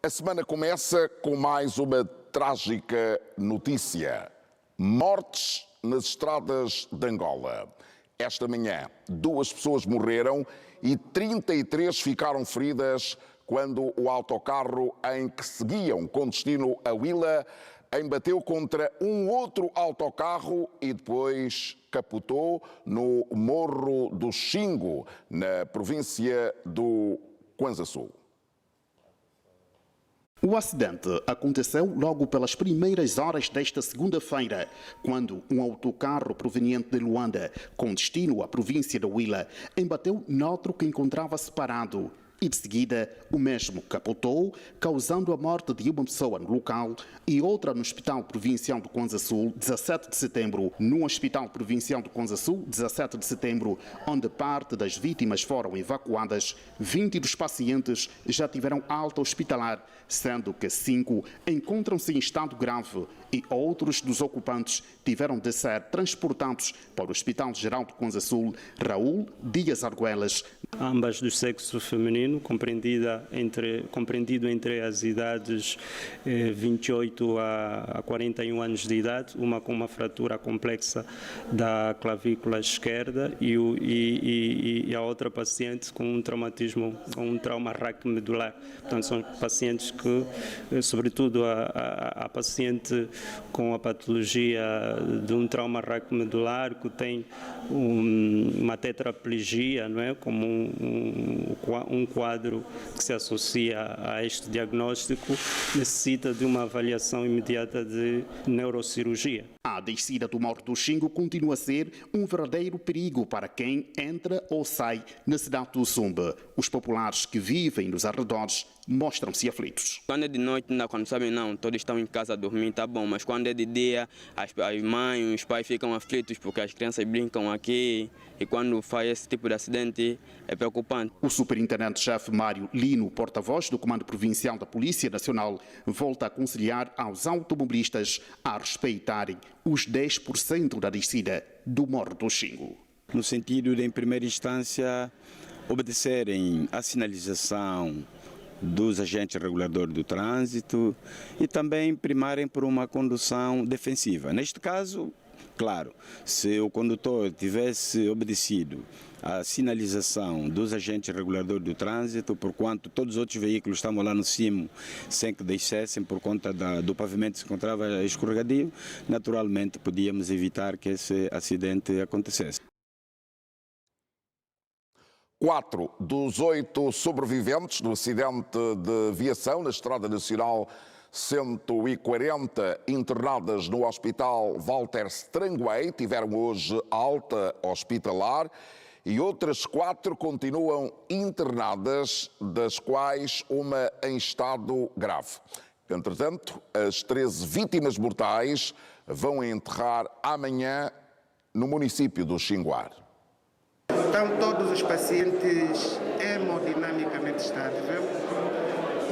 A semana começa com mais uma trágica notícia. Mortes nas estradas de Angola. Esta manhã, 2 pessoas morreram e 33 ficaram feridas quando o autocarro em que seguiam com destino a Huila embateu contra um outro autocarro e depois capotou no Morro do Xingo, na província do Kwanza Sul. O acidente aconteceu logo pelas primeiras horas desta segunda-feira, quando um autocarro proveniente de Luanda, com destino à província de Huila, embateu noutro que encontrava-se parado. E de seguida, o mesmo capotou, causando a morte de uma pessoa no local e outra no Hospital Provincial do Kwanza Sul, 17 de setembro. No Hospital Provincial do Kwanza Sul, 17 de setembro, onde parte das vítimas foram evacuadas, 20 dos pacientes já tiveram alta hospitalar, sendo que 5 encontram-se em estado grave e outros dos ocupantes tiveram de ser transportados para o Hospital Geral do Kwanza Sul, Raul Dias Arguelas. Ambas do sexo feminino, compreendido entre as idades 28 a 41 anos de idade, uma com uma fratura complexa da clavícula esquerda e a outra paciente com um traumatismo, com um trauma raquimedular. Portanto, são pacientes que, sobretudo a paciente com a patologia de um trauma raquimedular, que tem uma tetraplegia, não é? Como um quadro que se associa a este diagnóstico, necessita de uma avaliação imediata de neurocirurgia. A descida do Morro do Xingo continua a ser um verdadeiro perigo para quem entra ou sai na cidade do Zumba. Os populares que vivem nos arredores mostram-se aflitos. Quando é de noite, quando sabem não, todos estão em casa a dormir, tá bom, mas quando é de dia, as mães, os pais ficam aflitos porque as crianças brincam aqui e quando faz esse tipo de acidente é preocupante. O superintendente-chefe Mário Lino, porta-voz do Comando Provincial da Polícia Nacional, volta a aconselhar aos automobilistas a respeitarem os 10% da descida do Morro do Xingo. No sentido de, em primeira instância, obedecerem à sinalização dos agentes reguladores do trânsito e também primarem por uma condução defensiva. Neste caso, claro, se o condutor tivesse obedecido à sinalização dos agentes reguladores do trânsito, porquanto todos os outros veículos estavam lá no cimo sem que descessem por conta do pavimento que se encontrava escorregadio, naturalmente podíamos evitar que esse acidente acontecesse. 4 dos 8 sobreviventes do acidente de viação na Estrada Nacional 140 internadas no Hospital Walter Strangway tiveram hoje alta hospitalar e outras 4 continuam internadas, das quais uma em estado grave. Entretanto, as 13 vítimas mortais vão enterrar amanhã no município do Xinguar. Estão todos os pacientes hemodinamicamente estáveis.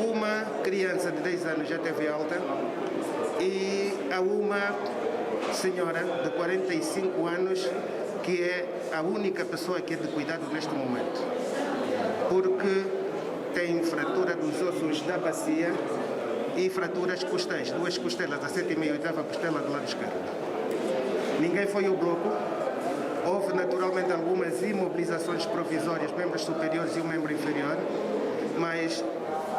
Uma criança de 10 anos já teve alta e há uma senhora de 45 anos que é a única pessoa que é de cuidado neste momento, porque tem fratura dos ossos da bacia e fraturas costais, 2 costelas, a 7ª e 8ª costela do lado esquerdo. Ninguém foi ao bloco. Houve naturalmente algumas imobilizações provisórias, membros superiores e um membro inferior, mas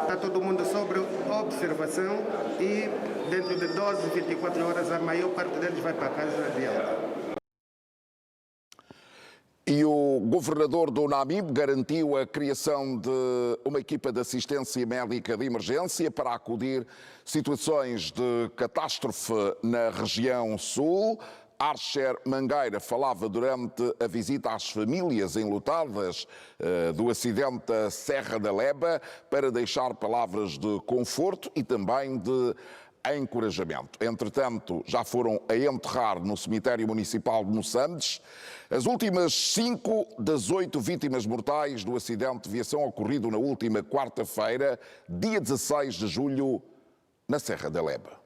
está todo mundo sob observação e dentro de 12, 24 horas a maior parte deles vai para a casa de alta. E o governador do Namibe garantiu a criação de uma equipa de assistência médica de emergência para acudir situações de catástrofe na região sul. Archer Mangueira falava durante a visita às famílias enlutadas do acidente da Serra da Leba para deixar palavras de conforto e também de encorajamento. Entretanto, já foram a enterrar no cemitério municipal de Moçambique as últimas 5 das 8 vítimas mortais do acidente de viação ocorrido na última quarta-feira, dia 16 de julho, na Serra da Leba.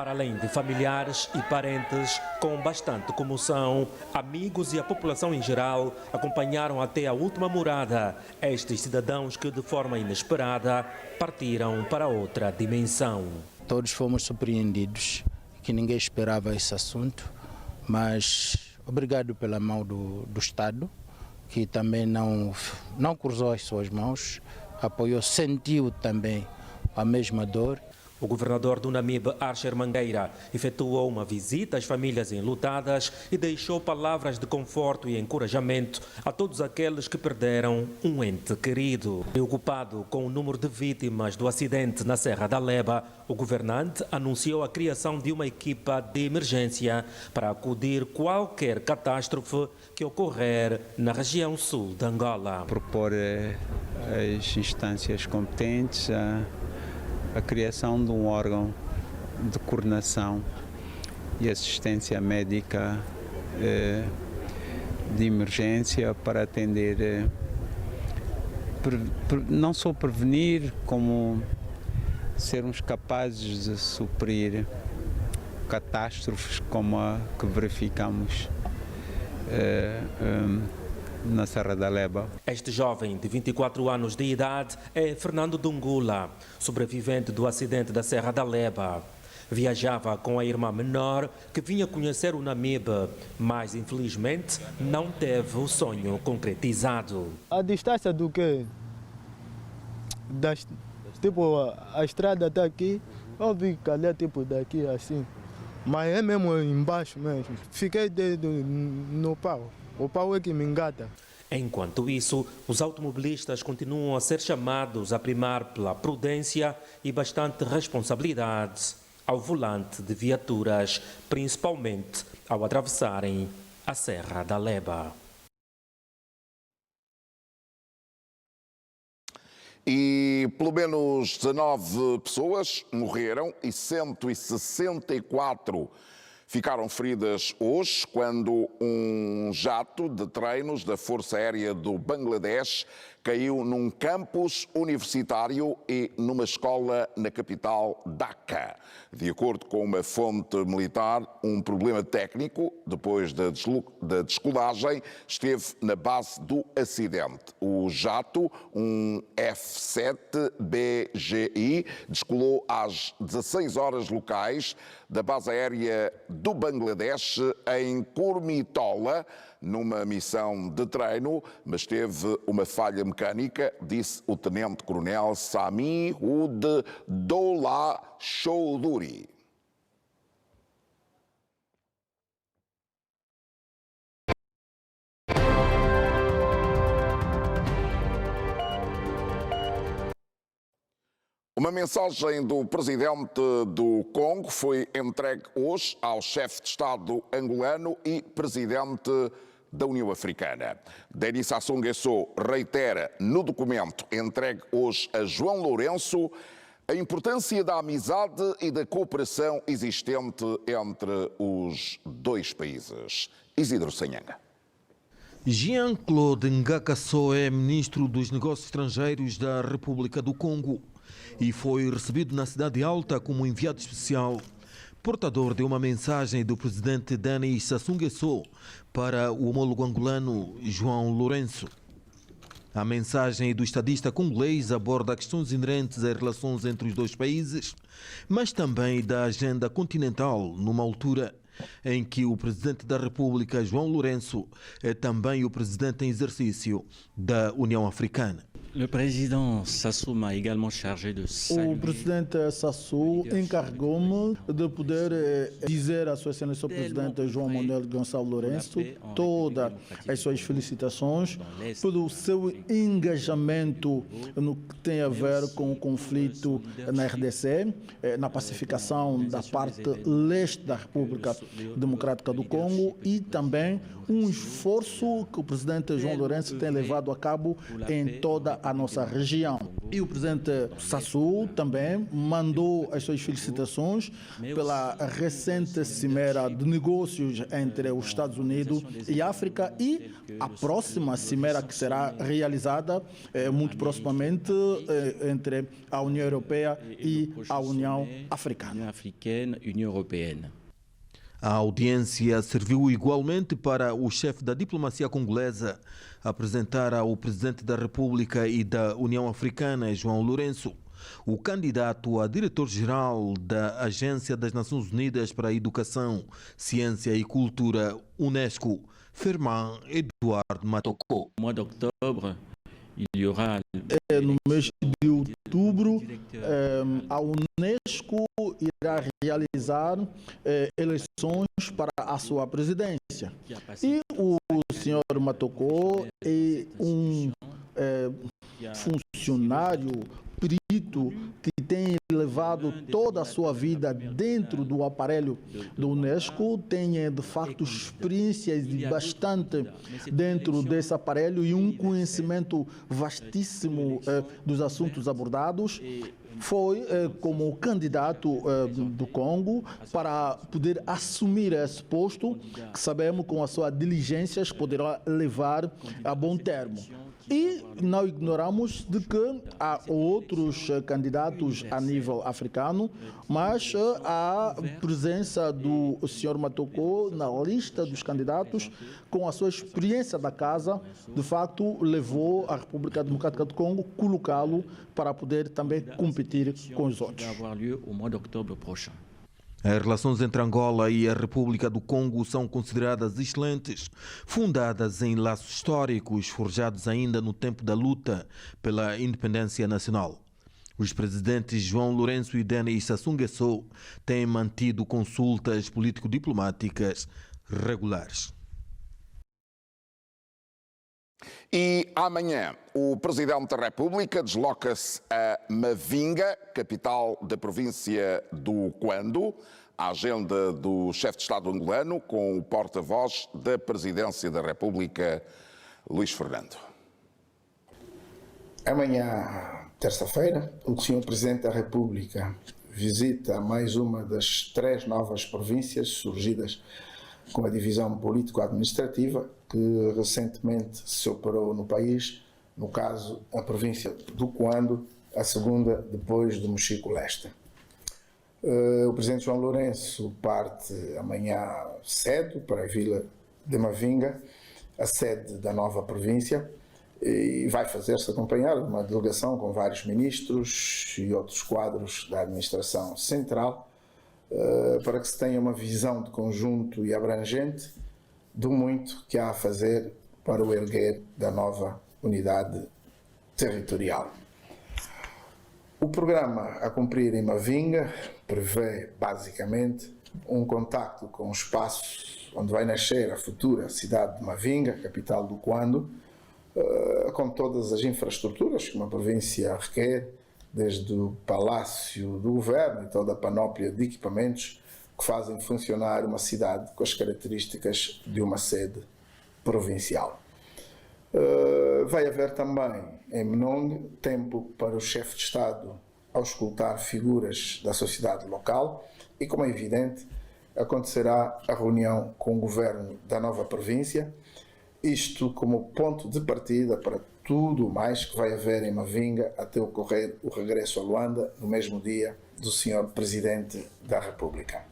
Para além de familiares e parentes, com bastante comoção, amigos e a população em geral acompanharam até a última morada estes cidadãos que, de forma inesperada, partiram para outra dimensão. Todos fomos surpreendidos, que ninguém esperava esse assunto, mas obrigado pela mão do Estado, que também não cruzou as suas mãos, apoiou, sentiu também a mesma dor. O governador do Namibe, Archer Mangueira, efetuou uma visita às famílias enlutadas e deixou palavras de conforto e encorajamento a todos aqueles que perderam um ente querido. Preocupado com o número de vítimas do acidente na Serra da Leba, o governante anunciou a criação de uma equipa de emergência para acudir qualquer catástrofe que ocorrer na região sul de Angola. Propor às instâncias competentes a criação de um órgão de coordenação e assistência médica de emergência para atender, não só prevenir, como sermos capazes de suprir catástrofes como a que verificamos na Serra da Leba. Este jovem de 24 anos de idade é Fernando Dungula, sobrevivente do acidente da Serra da Leba. Viajava com a irmã menor que vinha conhecer o Namibe, mas infelizmente não teve o sonho concretizado. A distância do que? Tipo, a estrada está aqui, eu vi que ali é tipo daqui assim, mas é mesmo embaixo mesmo. Fiquei no pau. O pau é que me engata. Enquanto isso, os automobilistas continuam a ser chamados a primar pela prudência e bastante responsabilidade ao volante de viaturas, principalmente ao atravessarem a Serra da Leba. E pelo menos 19 pessoas morreram e 164 ficaram feridas hoje quando um jato de treinos da Força Aérea do Bangladesh caiu num campus universitário e numa escola na capital Dhaka. De acordo com uma fonte militar, um problema técnico, depois da descolagem, esteve na base do acidente. O jato, um F-7BGI, descolou às 16 horas locais da base aérea do Bangladesh em Kurmitola, numa missão de treino, mas teve uma falha mecânica, disse o tenente-coronel Sami Ud Doula Choudhury. Uma mensagem do presidente do Congo foi entregue hoje ao chefe de Estado angolano e presidente da União Africana. Denis Sassou Nguesso reitera no documento entregue hoje a João Lourenço a importância da amizade e da cooperação existente entre os dois países. Isidro Sanhanga. Jean-Claude Ngakasso é ministro dos Negócios Estrangeiros da República do Congo e foi recebido na Cidade Alta como enviado especial, portador de uma mensagem do presidente Denis Sassou Nguesso para o homólogo angolano João Lourenço. A mensagem do estadista congolês aborda questões inerentes às relações entre os dois países, mas também da agenda continental, numa altura em que o presidente da República, João Lourenço, é também o presidente em exercício da União Africana. O presidente Sassou m'a également chargé de saluer. O presidente Sassou encarregou-me de poder dizer à sua excelência, o presidente João Manuel Gonçalo Lourenço, todas as suas felicitações pelo seu engajamento no que tem a ver com o conflito na RDC, na pacificação da parte leste da República Democrática do Congo e também um esforço que o presidente João Lourenço tem levado a cabo em toda a nossa região. E o presidente Sassou também mandou as suas felicitações pela recente cimeira de negócios entre os Estados Unidos e África e a próxima cimeira que será realizada muito proximamente entre a União Europeia e a União Africana. A audiência serviu igualmente para o chefe da diplomacia congolesa apresentar ao presidente da República e da União Africana, João Lourenço, o candidato a diretor-geral da Agência das Nações Unidas para a Educação, Ciência e Cultura, UNESCO, Firmin Eduardo Matoko. Au mois d'octobre, il y aura... No mês de outubro, a UNESCO irá realizar eleições para a sua presidência. E o senhor Matoko é um funcionário perito que tem levado toda a sua vida dentro do aparelho da UNESCO, tem de facto experiências bastante dentro desse aparelho e um conhecimento vastíssimo dos assuntos abordados. Foi como candidato do Congo para poder assumir esse posto, que sabemos com as suas diligências poderá levar a bom termo. E não ignoramos de que há outros candidatos a nível africano, mas a presença do Sr. Matoko na lista dos candidatos, com a sua experiência da casa, de facto levou a República Democrática do Congo a colocá-lo para poder também competir com os outros. As relações entre Angola e a República do Congo são consideradas excelentes, fundadas em laços históricos forjados ainda no tempo da luta pela independência nacional. Os presidentes João Lourenço e Denis Sassou Nguesso têm mantido consultas político-diplomáticas regulares. E amanhã o Presidente da República desloca-se a Mavinga, capital da província do Cuando, a agenda do chefe de Estado angolano com o porta-voz da Presidência da República, Luís Fernando. Amanhã, terça-feira, o Sr. Presidente da República visita mais uma das 3 novas províncias surgidas com a divisão político-administrativa que recentemente se operou no país, no caso, a província do Cuando, a segunda depois do Mochico-Leste. O Presidente João Lourenço parte amanhã cedo para a vila de Mavinga, a sede da nova província, e vai fazer-se acompanhar de uma delegação com vários ministros e outros quadros da administração central, para que se tenha uma visão de conjunto e abrangente do muito que há a fazer para o erguer da nova unidade territorial. O programa a cumprir em Mavinga prevê, basicamente, um contacto com o espaço onde vai nascer a futura cidade de Mavinga, capital do Cuando, com todas as infraestruturas que uma província requer, desde o Palácio do Governo e toda a panóplia de equipamentos que fazem funcionar uma cidade com as características de uma sede provincial. Vai haver também, em Menong, tempo para o chefe de Estado auscultar figuras da sociedade local e, como é evidente, acontecerá a reunião com o governo da nova província, isto como ponto de partida para tudo o mais que vai haver em Mavinga até ocorrer o regresso a Luanda no mesmo dia do Sr. Presidente da República.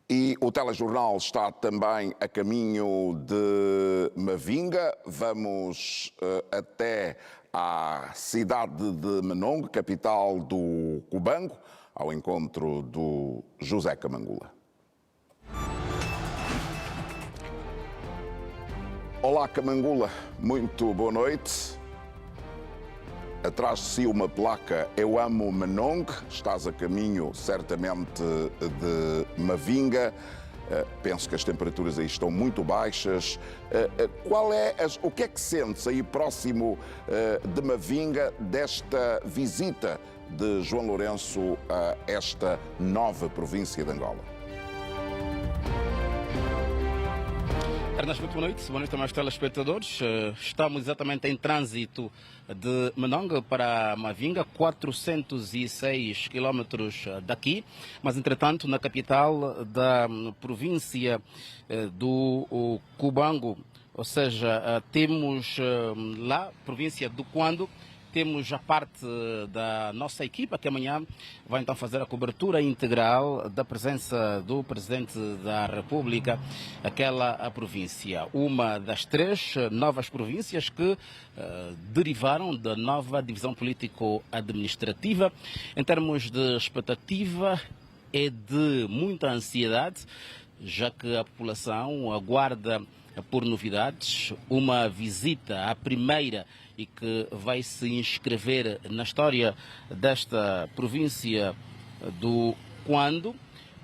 E o telejornal está também a caminho de Mavinga. Vamos até à cidade de Menong, capital do Cubango, ao encontro do José Camangula. Olá, Camangula, muito boa noite. Atrás de si uma placa Eu Amo Menong, estás a caminho certamente de Mavinga. Penso que as temperaturas aí estão muito baixas. O que é que sentes aí próximo de Mavinga desta visita de João Lourenço a esta nova província de Angola? Ernesto, muito boa noite também aos telespectadores. Estamos exatamente em trânsito de Menongue para Mavinga, 406 quilómetros daqui, mas entretanto na capital da província do Cubango, ou seja, temos lá, província do Quando, temos a parte da nossa equipa que amanhã vai então fazer a cobertura integral da presença do Presidente da República àquela província. Uma das 3 novas províncias que derivaram da nova divisão político-administrativa. Em termos de expectativa, é de muita ansiedade, já que a população aguarda por novidades, uma visita à primeira e que vai se inscrever na história desta província do Quando,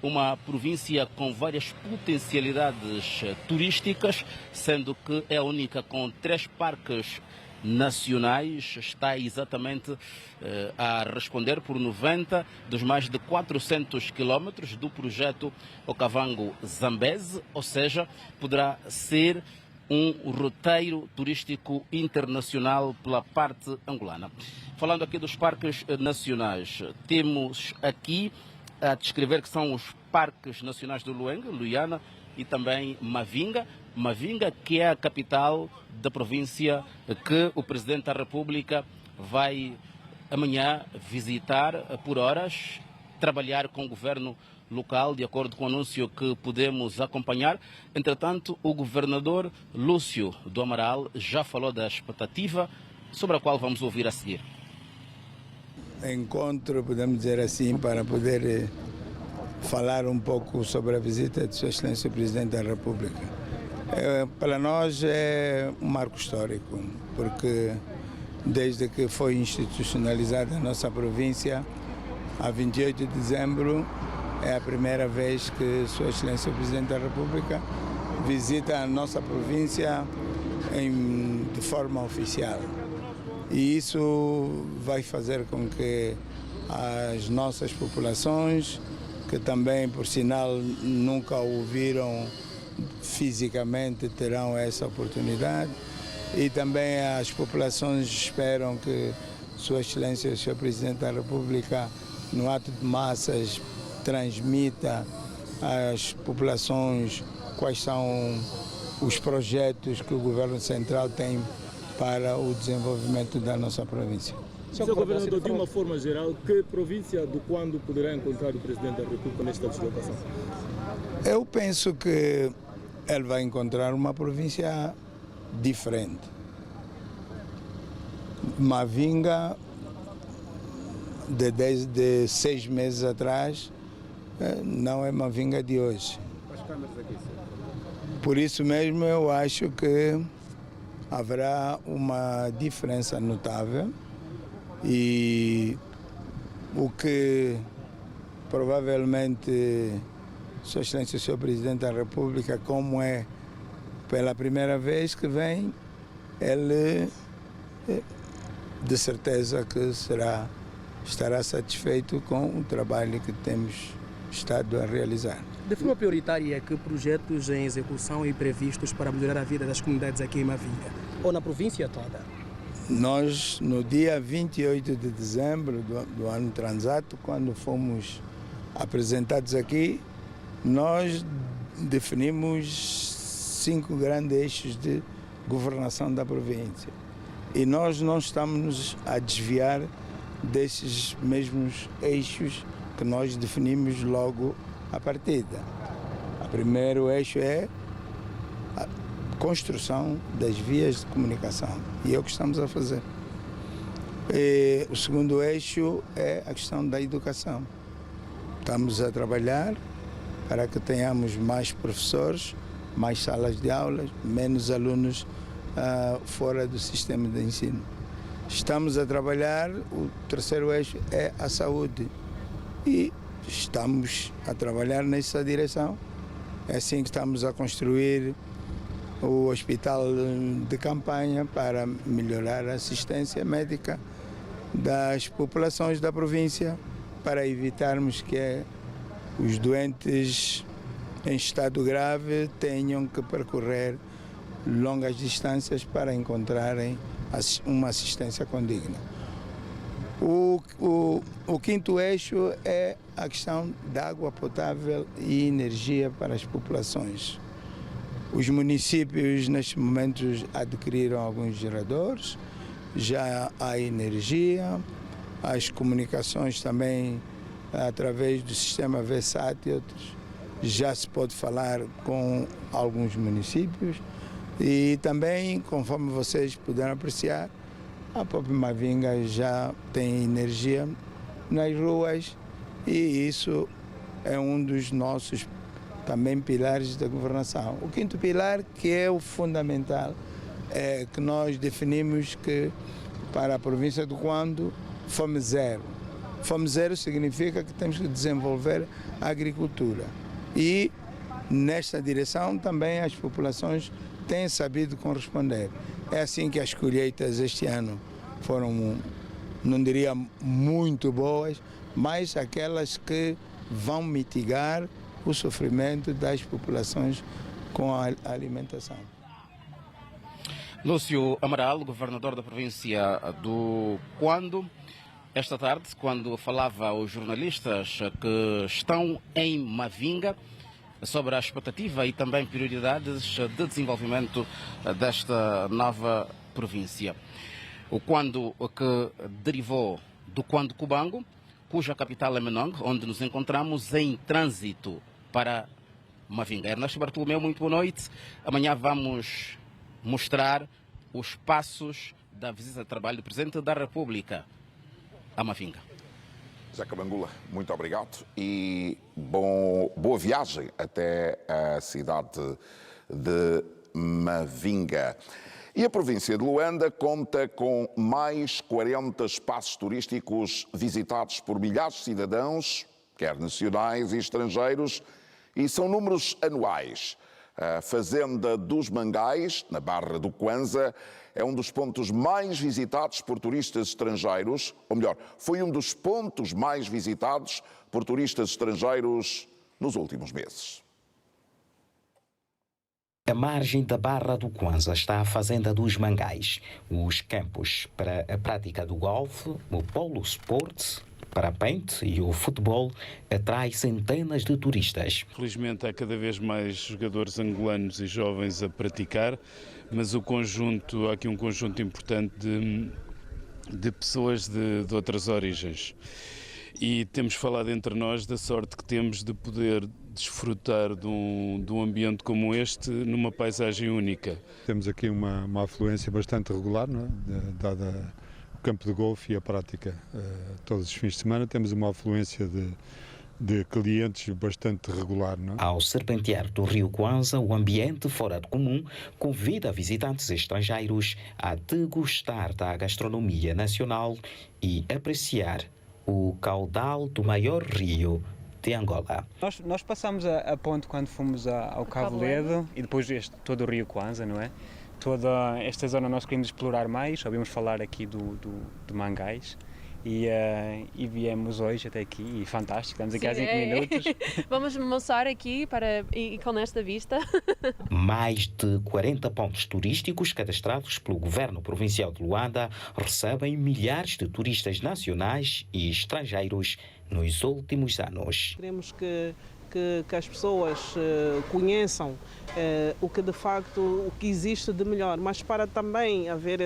uma província com várias potencialidades turísticas, sendo que é a única com 3 parques nacionais, está exatamente a responder por 90 dos mais de 400 quilómetros do projeto Okavango-Zambeze, ou seja, poderá ser um roteiro turístico internacional pela parte angolana. Falando aqui dos parques nacionais, temos aqui a descrever que são os parques nacionais do Luengue, Luiana e também Mavinga. Mavinga, que é a capital da província que o Presidente da República vai amanhã visitar por horas, trabalhar com o governo local, de acordo com o anúncio que podemos acompanhar. Entretanto, o governador Lúcio do Amaral já falou da expectativa, sobre a qual vamos ouvir a seguir. Encontro, podemos dizer assim, para poder falar um pouco sobre a visita de Sua Excelência o Presidente da República. Para nós é um marco histórico, porque desde que foi institucionalizada a nossa província, a 28 de dezembro, é a primeira vez que Sua Excelência o Presidente da República visita a nossa província de forma oficial. E isso vai fazer com que as nossas populações, que também, por sinal, nunca o viram fisicamente, terão essa oportunidade. E também as populações esperam que Sua Excelência o Sr. Presidente da República, no ato de massas, transmita às populações quais são os projetos que o Governo Central tem para o desenvolvimento da nossa província. Sr. Governador, de uma forma geral, que província do Quando poderá encontrar o Presidente da República nesta deslocação? Eu penso que ele vai encontrar uma província diferente. Mavinga, de 6 meses atrás, não é Mavinga de hoje. Por isso mesmo eu acho que haverá uma diferença notável e o que provavelmente Sua Excelência o Sr. Presidente da República, como é pela primeira vez que vem, ele de certeza que estará satisfeito com o trabalho que temos estado a realizar. De forma prioritária, que projetos em execução e previstos para melhorar a vida das comunidades aqui em Mavinga, ou na província toda? Nós, no dia 28 de dezembro do ano transato, quando fomos apresentados aqui, nós definimos 5 grandes eixos de governação da província. E nós não estamos a desviar desses mesmos eixos que nós definimos logo à partida. O primeiro eixo é a construção das vias de comunicação, e é o que estamos a fazer. E o segundo eixo é a questão da educação. Estamos a trabalhar para que tenhamos mais professores, mais salas de aulas, menos alunos fora do sistema de ensino. Estamos a trabalhar, o terceiro eixo é a saúde, e estamos a trabalhar nessa direção. É assim que estamos a construir o hospital de campanha para melhorar a assistência médica das populações da província, para evitarmos que os doentes em estado grave tenham que percorrer longas distâncias para encontrarem uma assistência condigna. O quinto eixo é a questão da água potável e energia para as populações. Os municípios, nestes momentos, adquiriram alguns geradores, já há energia, as comunicações também, através do sistema VSAT e outros, já se pode falar com alguns municípios e também, conforme vocês puderam apreciar, a própria Mavinga já tem energia nas ruas e isso é um dos nossos também pilares da governação. O quinto pilar, que é o fundamental, é que nós definimos que para a província do Cuando, fome zero. Fome zero significa que temos que desenvolver a agricultura. E nesta direção também as populações têm sabido corresponder. É assim que as colheitas este ano foram, não diria muito boas, mas aquelas que vão mitigar o sofrimento das populações com a alimentação. Lúcio Amaral, governador da província do Cuando, esta tarde, quando falava aos jornalistas que estão em Mavinga sobre a expectativa e também prioridades de desenvolvimento desta nova província. O Cuando que derivou do Cuando Cubango, cuja capital é Menong, onde nos encontramos em trânsito para Mavinga. Ernesto Bartolomeu, muito boa noite. Amanhã vamos mostrar os passos da visita de trabalho do Presidente da República a Mavinga. José Cabangula, muito obrigado e boa viagem até a cidade de Mavinga. E a província de Luanda conta com mais 40 espaços turísticos visitados por milhares de cidadãos, quer nacionais e estrangeiros, e são números anuais. A Fazenda dos Mangais, na Barra do Kwanza, é um dos pontos mais visitados por turistas estrangeiros, ou melhor, foi um dos pontos mais visitados por turistas estrangeiros nos últimos meses. À margem da Barra do Kwanza está a Fazenda dos Mangais, os campos para a prática do golfe, o polo sport, parapente e o futebol atrai centenas de turistas. Felizmente há cada vez mais jogadores angolanos e jovens a praticar, mas há aqui um conjunto importante de pessoas de outras origens. E temos falado entre nós da sorte que temos de poder desfrutar de um ambiente como este numa paisagem única. Temos aqui uma afluência bastante regular, não é? Dada o campo de golfe e a prática todos os fins de semana, temos uma afluência de clientes bastante regular. Não é? Ao serpentear do rio Kwanza, o ambiente fora do comum convida visitantes estrangeiros a degustar da gastronomia nacional e apreciar o caudal do maior rio de Angola. Nós passamos a ponte quando fomos ao Cabo Ledo e depois todo o rio Kwanza, não é? Toda esta zona nós queríamos explorar mais, ouvimos falar aqui do Mangais e viemos hoje até aqui e fantástico, estamos aqui há 5 minutos. Vamos almoçar aqui e com esta vista. Mais de 40 pontos turísticos cadastrados pelo Governo Provincial de Luanda recebem milhares de turistas nacionais e estrangeiros nos últimos anos. Queremos que as pessoas conheçam o que de facto o que existe de melhor, mas para também haver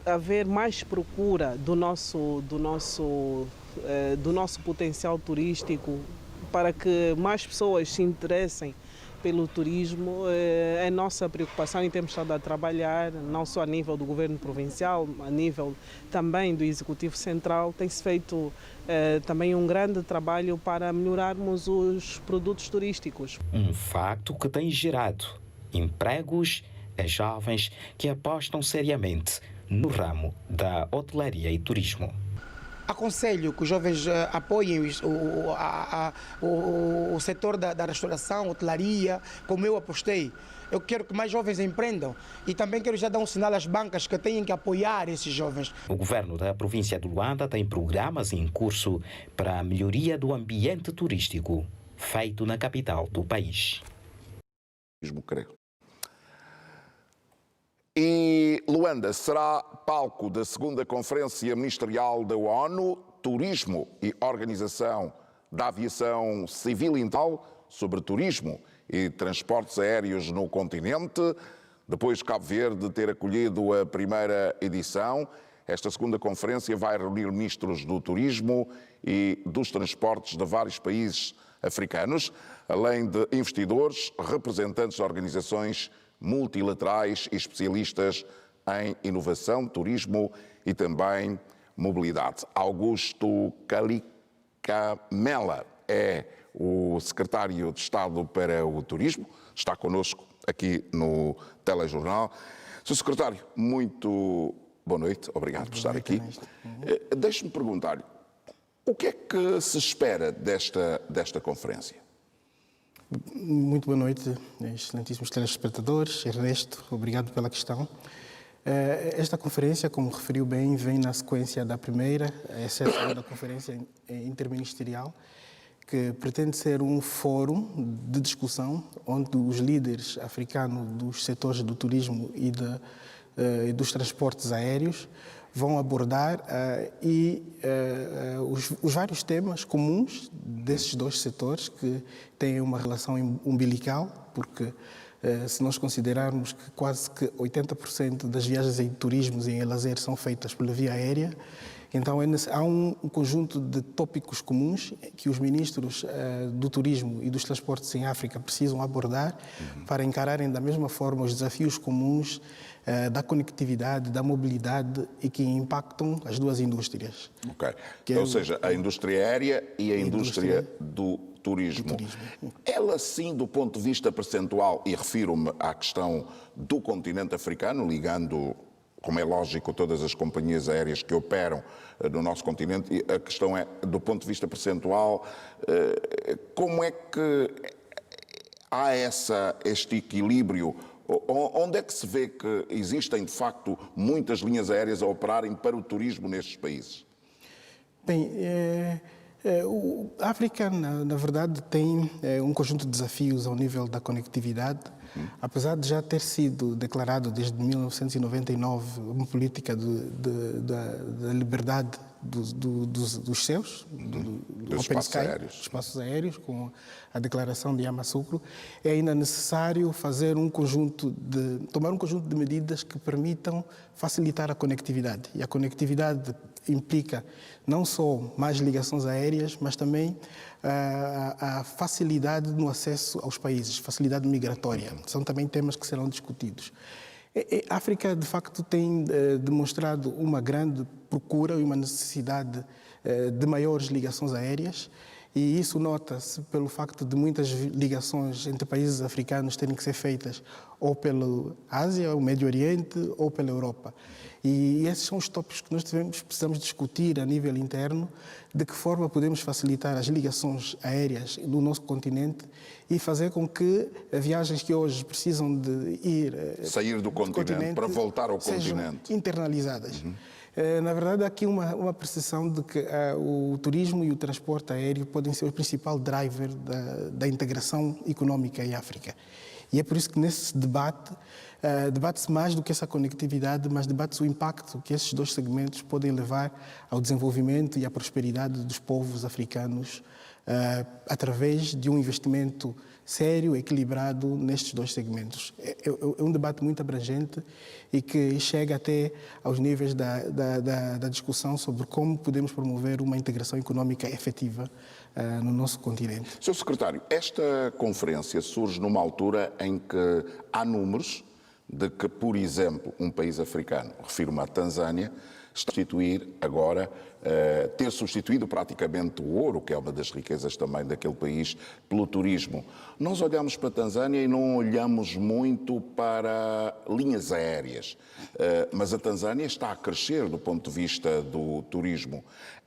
haver mais procura do nosso potencial turístico, para que mais pessoas se interessem pelo turismo, é nossa preocupação e temos estado a trabalhar, não só a nível do governo provincial, a nível também do Executivo Central, tem-se feito também um grande trabalho para melhorarmos os produtos turísticos. Um facto que tem gerado empregos a jovens que apostam seriamente no ramo da hotelaria e turismo. Aconselho que os jovens apoiem o setor da restauração, hotelaria, como eu apostei. Eu quero que mais jovens empreendam e também quero já dar um sinal às bancas que têm que apoiar esses jovens. O governo da província de Luanda tem programas em curso para a melhoria do ambiente turístico feito na capital do país. E Luanda será palco da segunda Conferência Ministerial da ONU, Turismo e Organização da Aviação Civil Internacional sobre Turismo e Transportes Aéreos no continente. Depois de Cabo Verde ter acolhido a primeira edição, esta segunda conferência vai reunir ministros do turismo e dos transportes de vários países africanos, além de investidores, representantes de organizações multilaterais e especialistas em inovação, turismo e também mobilidade. Augusto Calicamela é o secretário de Estado para o Turismo, está connosco aqui no Telejornal. Sr. Secretário, muito boa noite, obrigado por estar aqui. Deixe-me perguntar-lhe, o que é que se espera desta conferência? Muito boa noite, excelentíssimos telespectadores. Ernesto, obrigado pela questão. Esta conferência, como referiu bem, vem na sequência da primeira, essa é a segunda conferência interministerial, que pretende ser um fórum de discussão onde os líderes africanos dos setores do turismo e dos transportes aéreos vão abordar os vários temas comuns desses dois setores que têm uma relação umbilical, porque se nós considerarmos que quase que 80% das viagens em turismo e em lazer são feitas pela via aérea, então há um conjunto de tópicos comuns que os ministros do turismo e dos transportes em África precisam abordar para encararem da mesma forma os desafios comuns da conectividade, da mobilidade e que impactam as duas indústrias. Ok. Ou seja, a indústria aérea e a indústria do turismo. Ela sim, do ponto de vista percentual, e refiro-me à questão do continente africano, ligando, como é lógico, todas as companhias aéreas que operam no nosso continente, a questão é, do ponto de vista percentual, como é que há este equilíbrio? Onde é que se vê que existem, de facto, muitas linhas aéreas a operarem para o turismo nestes países? Bem, a África, na verdade, tem um conjunto de desafios ao nível da conectividade. Apesar de já ter sido declarado desde 1999 uma política da liberdade dos céus, dos espaços aéreos, com a declaração de Yamoussoukro, é ainda necessário tomar um conjunto de medidas que permitam facilitar a conectividade. E a conectividade implica não só mais ligações aéreas, mas também a facilidade no acesso aos países, facilidade migratória. São também temas que serão discutidos. A África, de facto, tem demonstrado uma grande procura e uma necessidade de maiores ligações aéreas, e isso nota-se pelo facto de muitas ligações entre países africanos terem que ser feitas ou pela Ásia, o Médio Oriente, ou pela Europa. E esses são os tópicos que nós precisamos discutir a nível interno, de que forma podemos facilitar as ligações aéreas do nosso continente e fazer com que viagens que hoje precisam de sair do continente para voltar ao sejam continente internalizadas. Na verdade, há aqui uma percepção de que o turismo e o transporte aéreo podem ser o principal driver da integração económica em África. E é por isso que nesse debate-se mais do que essa conectividade, mas debate-se o impacto que esses dois segmentos podem levar ao desenvolvimento e à prosperidade dos povos africanos através de um investimento sério, equilibrado nestes dois segmentos. É um debate muito abrangente e que chega até aos níveis da discussão sobre como podemos promover uma integração económica efetiva no nosso continente. Sr. Secretário, esta conferência surge numa altura em que há números de que, por exemplo, um país africano, refiro-me à Tanzânia, está a substituir agora, ter substituído praticamente o ouro, que é uma das riquezas também daquele país, pelo turismo. Nós olhamos para a Tanzânia e não olhamos muito para linhas aéreas, mas a Tanzânia está a crescer do ponto de vista do turismo.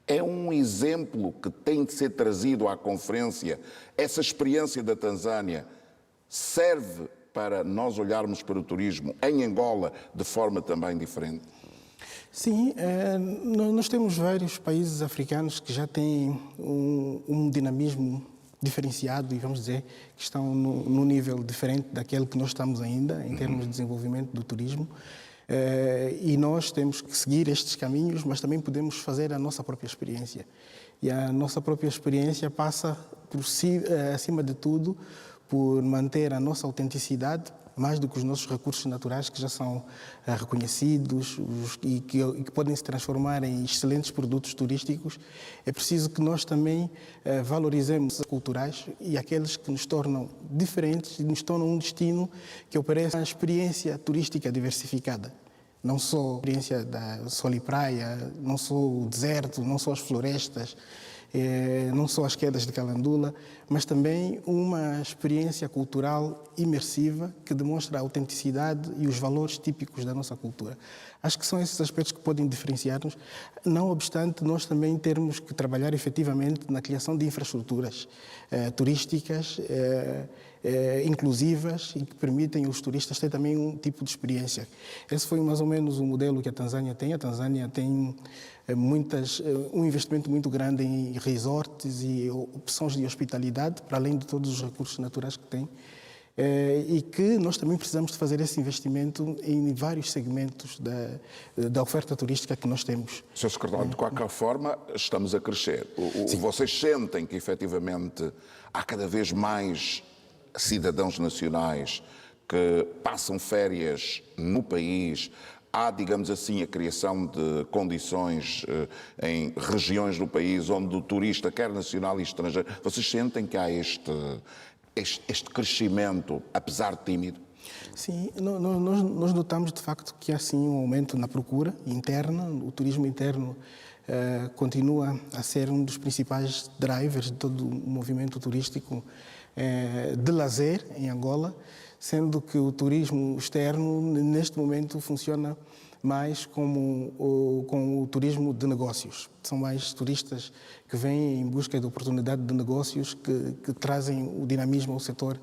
É um exemplo que tem de ser trazido à conferência. Essa experiência da Tanzânia serve para nós olharmos para o turismo em Angola de forma também diferente? Sim, nós temos vários países africanos que já têm um dinamismo diferenciado e vamos dizer que estão num nível diferente daquele que nós estamos ainda em termos de desenvolvimento do turismo. E nós temos que seguir estes caminhos, mas também podemos fazer a nossa própria experiência. E a nossa própria experiência passa, acima de tudo, por manter a nossa autenticidade, mais do que os nossos recursos naturais que já são reconhecidos e que podem se transformar em excelentes produtos turísticos. É preciso que nós também valorizemos os culturais e aqueles que nos tornam diferentes e nos tornam um destino que oferece uma experiência turística diversificada. Não só a experiência da sol e praia, não só o deserto, não só as florestas, não só as quedas de Calandula, mas também uma experiência cultural imersiva que demonstra a autenticidade e os valores típicos da nossa cultura. Acho que são esses aspectos que podem diferenciar-nos, não obstante nós também termos que trabalhar efetivamente na criação de infraestruturas turísticas inclusivas e que permitem os turistas ter também um tipo de experiência. Esse foi mais ou menos o modelo que a Tanzânia tem. A Tanzânia tem um investimento muito grande em resorts e opções de hospitalidade, para além de todos os recursos naturais que tem, e que nós também precisamos de fazer esse investimento em vários segmentos da oferta turística que nós temos. Sr. Secretário, de qualquer forma, estamos a crescer. Vocês sentem que, efetivamente, há cada vez mais cidadãos nacionais que passam férias no país? Há, digamos assim, a criação de condições em regiões do país onde o turista, quer nacional e estrangeiro, vocês sentem que há este crescimento, apesar de tímido? Sim, nós notamos de facto que há sim um aumento na procura interna. O turismo interno continua a ser um dos principais drivers de todo o movimento turístico de lazer em Angola, sendo que o turismo externo neste momento funciona mais com o turismo de negócios. São mais turistas que vêm em busca de oportunidade de negócios que trazem o dinamismo ao setor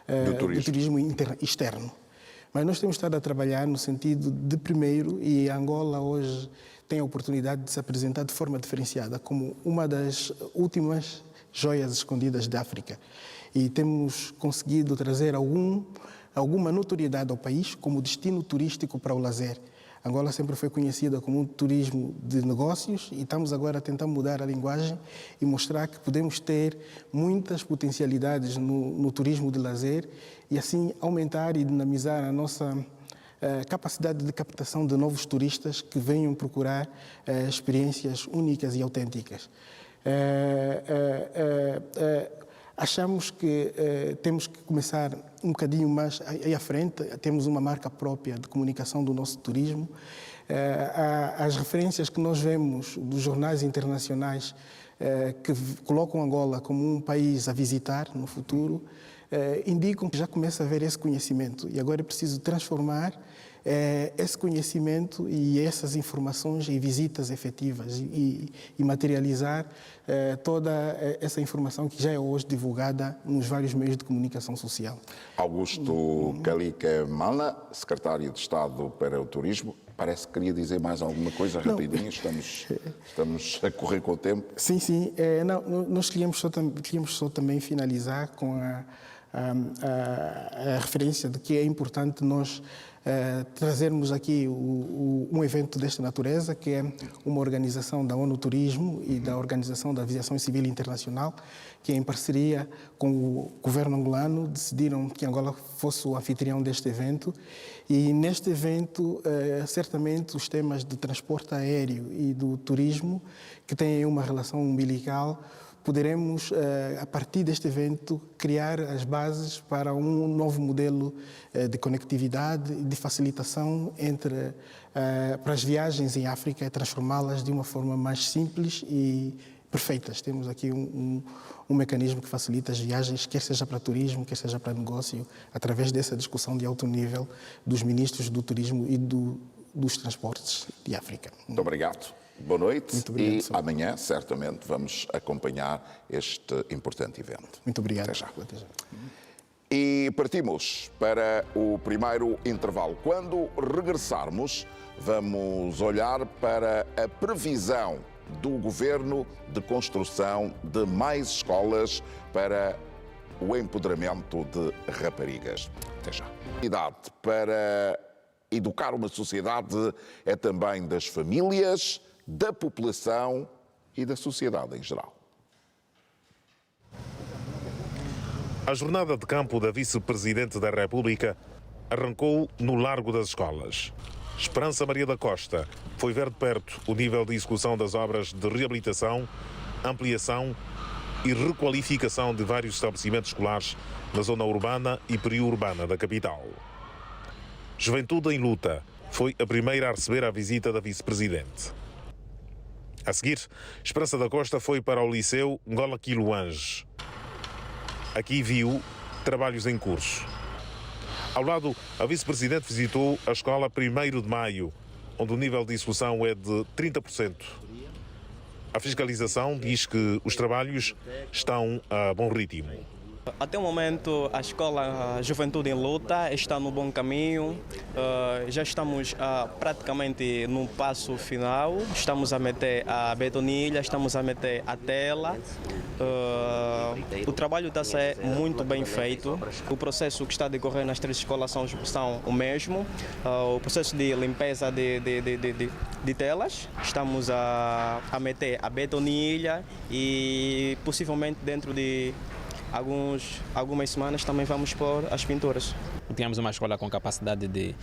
do turismo externo. Mas nós temos estado a trabalhar no sentido de, primeiro, e a Angola hoje tem a oportunidade de se apresentar de forma diferenciada como uma das últimas joias escondidas da África. E temos conseguido trazer alguma notoriedade ao país como destino turístico para o lazer. Angola sempre foi conhecida como um turismo de negócios e estamos agora a tentar mudar a linguagem e mostrar que podemos ter muitas potencialidades no turismo de lazer e assim aumentar e dinamizar a nossa capacidade de captação de novos turistas que venham procurar experiências únicas e autênticas. Achamos que temos que começar um bocadinho mais aí à frente. Temos uma marca própria de comunicação do nosso turismo. As referências que nós vemos dos jornais internacionais que colocam Angola como um país a visitar no futuro indicam que já começa a haver esse conhecimento e agora é preciso transformar esse conhecimento e essas informações em visitas efetivas e materializar toda essa informação que já é hoje divulgada nos vários meios de comunicação social. Augusto Calica Mana, secretário de Estado para o Turismo, parece que queria dizer mais alguma coisa rapidinho, estamos a correr com o tempo. Sim, nós queríamos só também finalizar com a referência de que é importante nós trazermos aqui um evento desta natureza, que é uma organização da ONU Turismo e da Organização da Aviação Civil Internacional, que em parceria com o governo angolano decidiram que Angola fosse o anfitrião deste evento. E neste evento, certamente, os temas de transporte aéreo e do turismo, que têm uma relação umbilical, poderemos, a partir deste evento, criar as bases para um novo modelo de conectividade e de facilitação para as viagens em África e transformá-las de uma forma mais simples e perfeitas. Temos aqui um mecanismo que facilita as viagens, quer seja para turismo, quer seja para negócio, através dessa discussão de alto nível dos ministros do turismo e dos transportes de África. Muito obrigado. Boa noite. Muito obrigado, senhor. Amanhã, certamente, vamos acompanhar este importante evento. Muito obrigado. Até já. E partimos para o primeiro intervalo. Quando regressarmos, vamos olhar para a previsão do Governo de construção de mais escolas para o empoderamento de raparigas. Até já. Para educar uma sociedade é também das famílias, da população e da sociedade em geral. A jornada de campo da Vice-Presidente da República arrancou no Largo das Escolas. Esperança Maria da Costa foi ver de perto o nível de execução das obras de reabilitação, ampliação e requalificação de vários estabelecimentos escolares na zona urbana e periurbana da capital. Juventude em Luta foi a primeira a receber a visita da Vice-Presidente. A seguir, Esperança da Costa foi para o Liceu Ngola Quiluange. Aqui viu trabalhos em curso. Ao lado, a Vice-Presidente visitou a escola 1º de Maio, onde o nível de execução é de 30%. A fiscalização diz que os trabalhos estão a bom ritmo. Até o momento, a escola Juventude em Luta está no bom caminho. Já estamos praticamente no passo final. Estamos a meter a betonilha, estamos a meter a tela. O trabalho está a ser muito bem feito. O processo que está a decorrer nas 3 escolas são o mesmo. O processo de limpeza de telas. Estamos a meter a betonilha e possivelmente dentro de algumas semanas também vamos pôr as pinturas. Tínhamos uma escola com capacidade de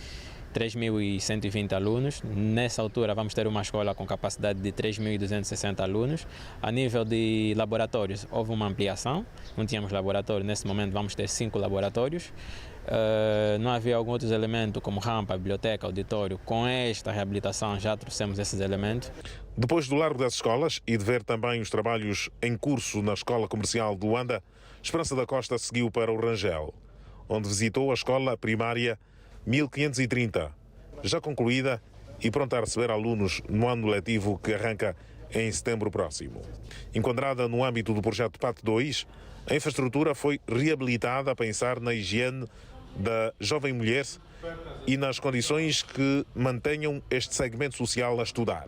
3.120 alunos. Nessa altura vamos ter uma escola com capacidade de 3.260 alunos. A nível de laboratórios houve uma ampliação. Não tínhamos laboratório, nesse momento vamos ter 5 laboratórios. Não havia alguns outros elementos como rampa, biblioteca, auditório. Com esta reabilitação já trouxemos esses elementos. Depois do Largo das Escolas e de ver também os trabalhos em curso na Escola Comercial de Luanda, Esperança da Costa seguiu para o Rangel, onde visitou a escola primária 1530, já concluída e pronta a receber alunos no ano letivo que arranca em setembro próximo. Enquadrada no âmbito do projeto PAT 2, a infraestrutura foi reabilitada a pensar na higiene da jovem mulher e nas condições que mantenham este segmento social a estudar.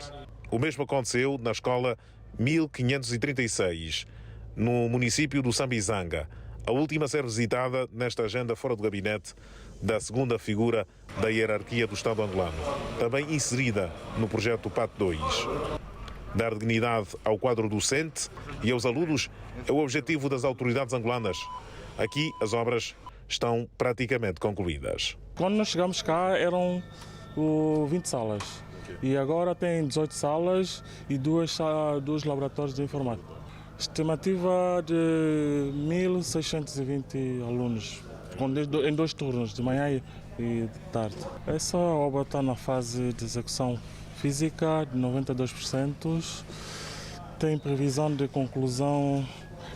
O mesmo aconteceu na escola 1536, no município do Sambizanga, a última a ser visitada nesta agenda fora do gabinete da segunda figura da hierarquia do Estado angolano, também inserida no projeto PAT 2. Dar dignidade ao quadro docente e aos alunos é o objetivo das autoridades angolanas. Aqui as obras estão praticamente concluídas. Quando nós chegamos cá eram 20 salas e agora tem 18 salas e dois laboratórios de informática. Estimativa de 1.620 alunos, em 2 turnos, de manhã e de tarde. Essa obra está na fase de execução física de 92%. Tem previsão de conclusão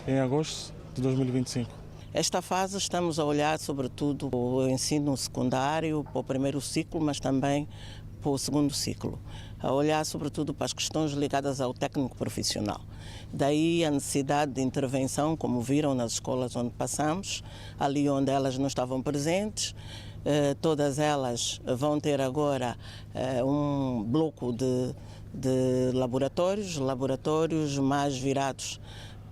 em agosto de 2025. Esta fase estamos a olhar sobretudo para o ensino secundário, para o 1º ciclo, mas também para o 2º ciclo. A olhar sobretudo para as questões ligadas ao técnico profissional. Daí a necessidade de intervenção, como viram nas escolas onde passamos, ali onde elas não estavam presentes. Todas elas vão ter agora um bloco de laboratórios mais virados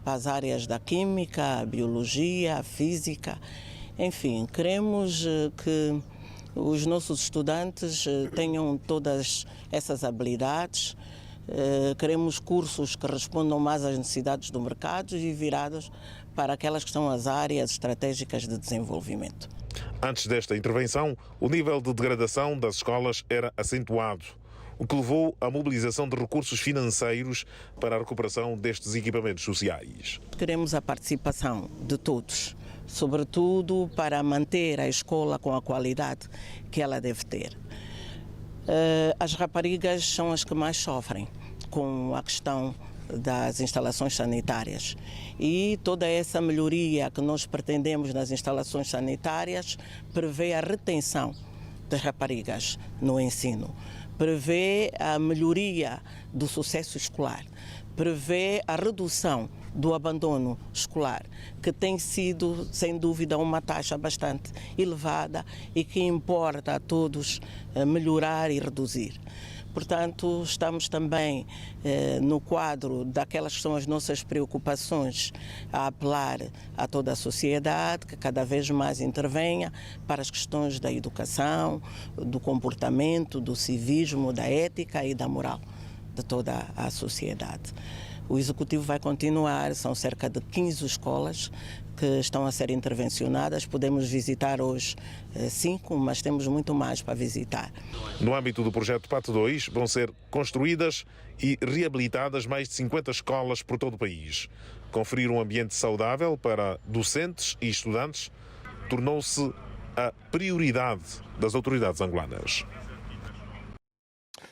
para as áreas da química, a biologia, a física. Enfim, queremos que os nossos estudantes tenham todas essas habilidades. Queremos cursos que respondam mais às necessidades do mercado e virados para aquelas que são as áreas estratégicas de desenvolvimento. Antes desta intervenção, o nível de degradação das escolas era acentuado, o que levou à mobilização de recursos financeiros para a recuperação destes equipamentos sociais. Queremos a participação de todos, sobretudo para manter a escola com a qualidade que ela deve ter. As raparigas são as que mais sofrem com a questão das instalações sanitárias e toda essa melhoria que nós pretendemos nas instalações sanitárias prevê a retenção das raparigas no ensino, prevê a melhoria do sucesso escolar, prevê a redução do abandono escolar, que tem sido, sem dúvida, uma taxa bastante elevada e que importa a todos melhorar e reduzir. portanto, estamos também no quadro daquelas que são as nossas preocupações a apelar a toda a sociedade que cada vez mais intervenha para as questões da educação, do comportamento, do civismo, da ética e da moral de toda a sociedade. O Executivo vai continuar, são cerca de 15 escolas que estão a ser intervencionadas. Podemos visitar hoje 5, mas temos muito mais para visitar. No âmbito do projeto PAT 2, vão ser construídas e reabilitadas mais de 50 escolas por todo o país. Conferir um ambiente saudável para docentes e estudantes tornou-se a prioridade das autoridades angolanas.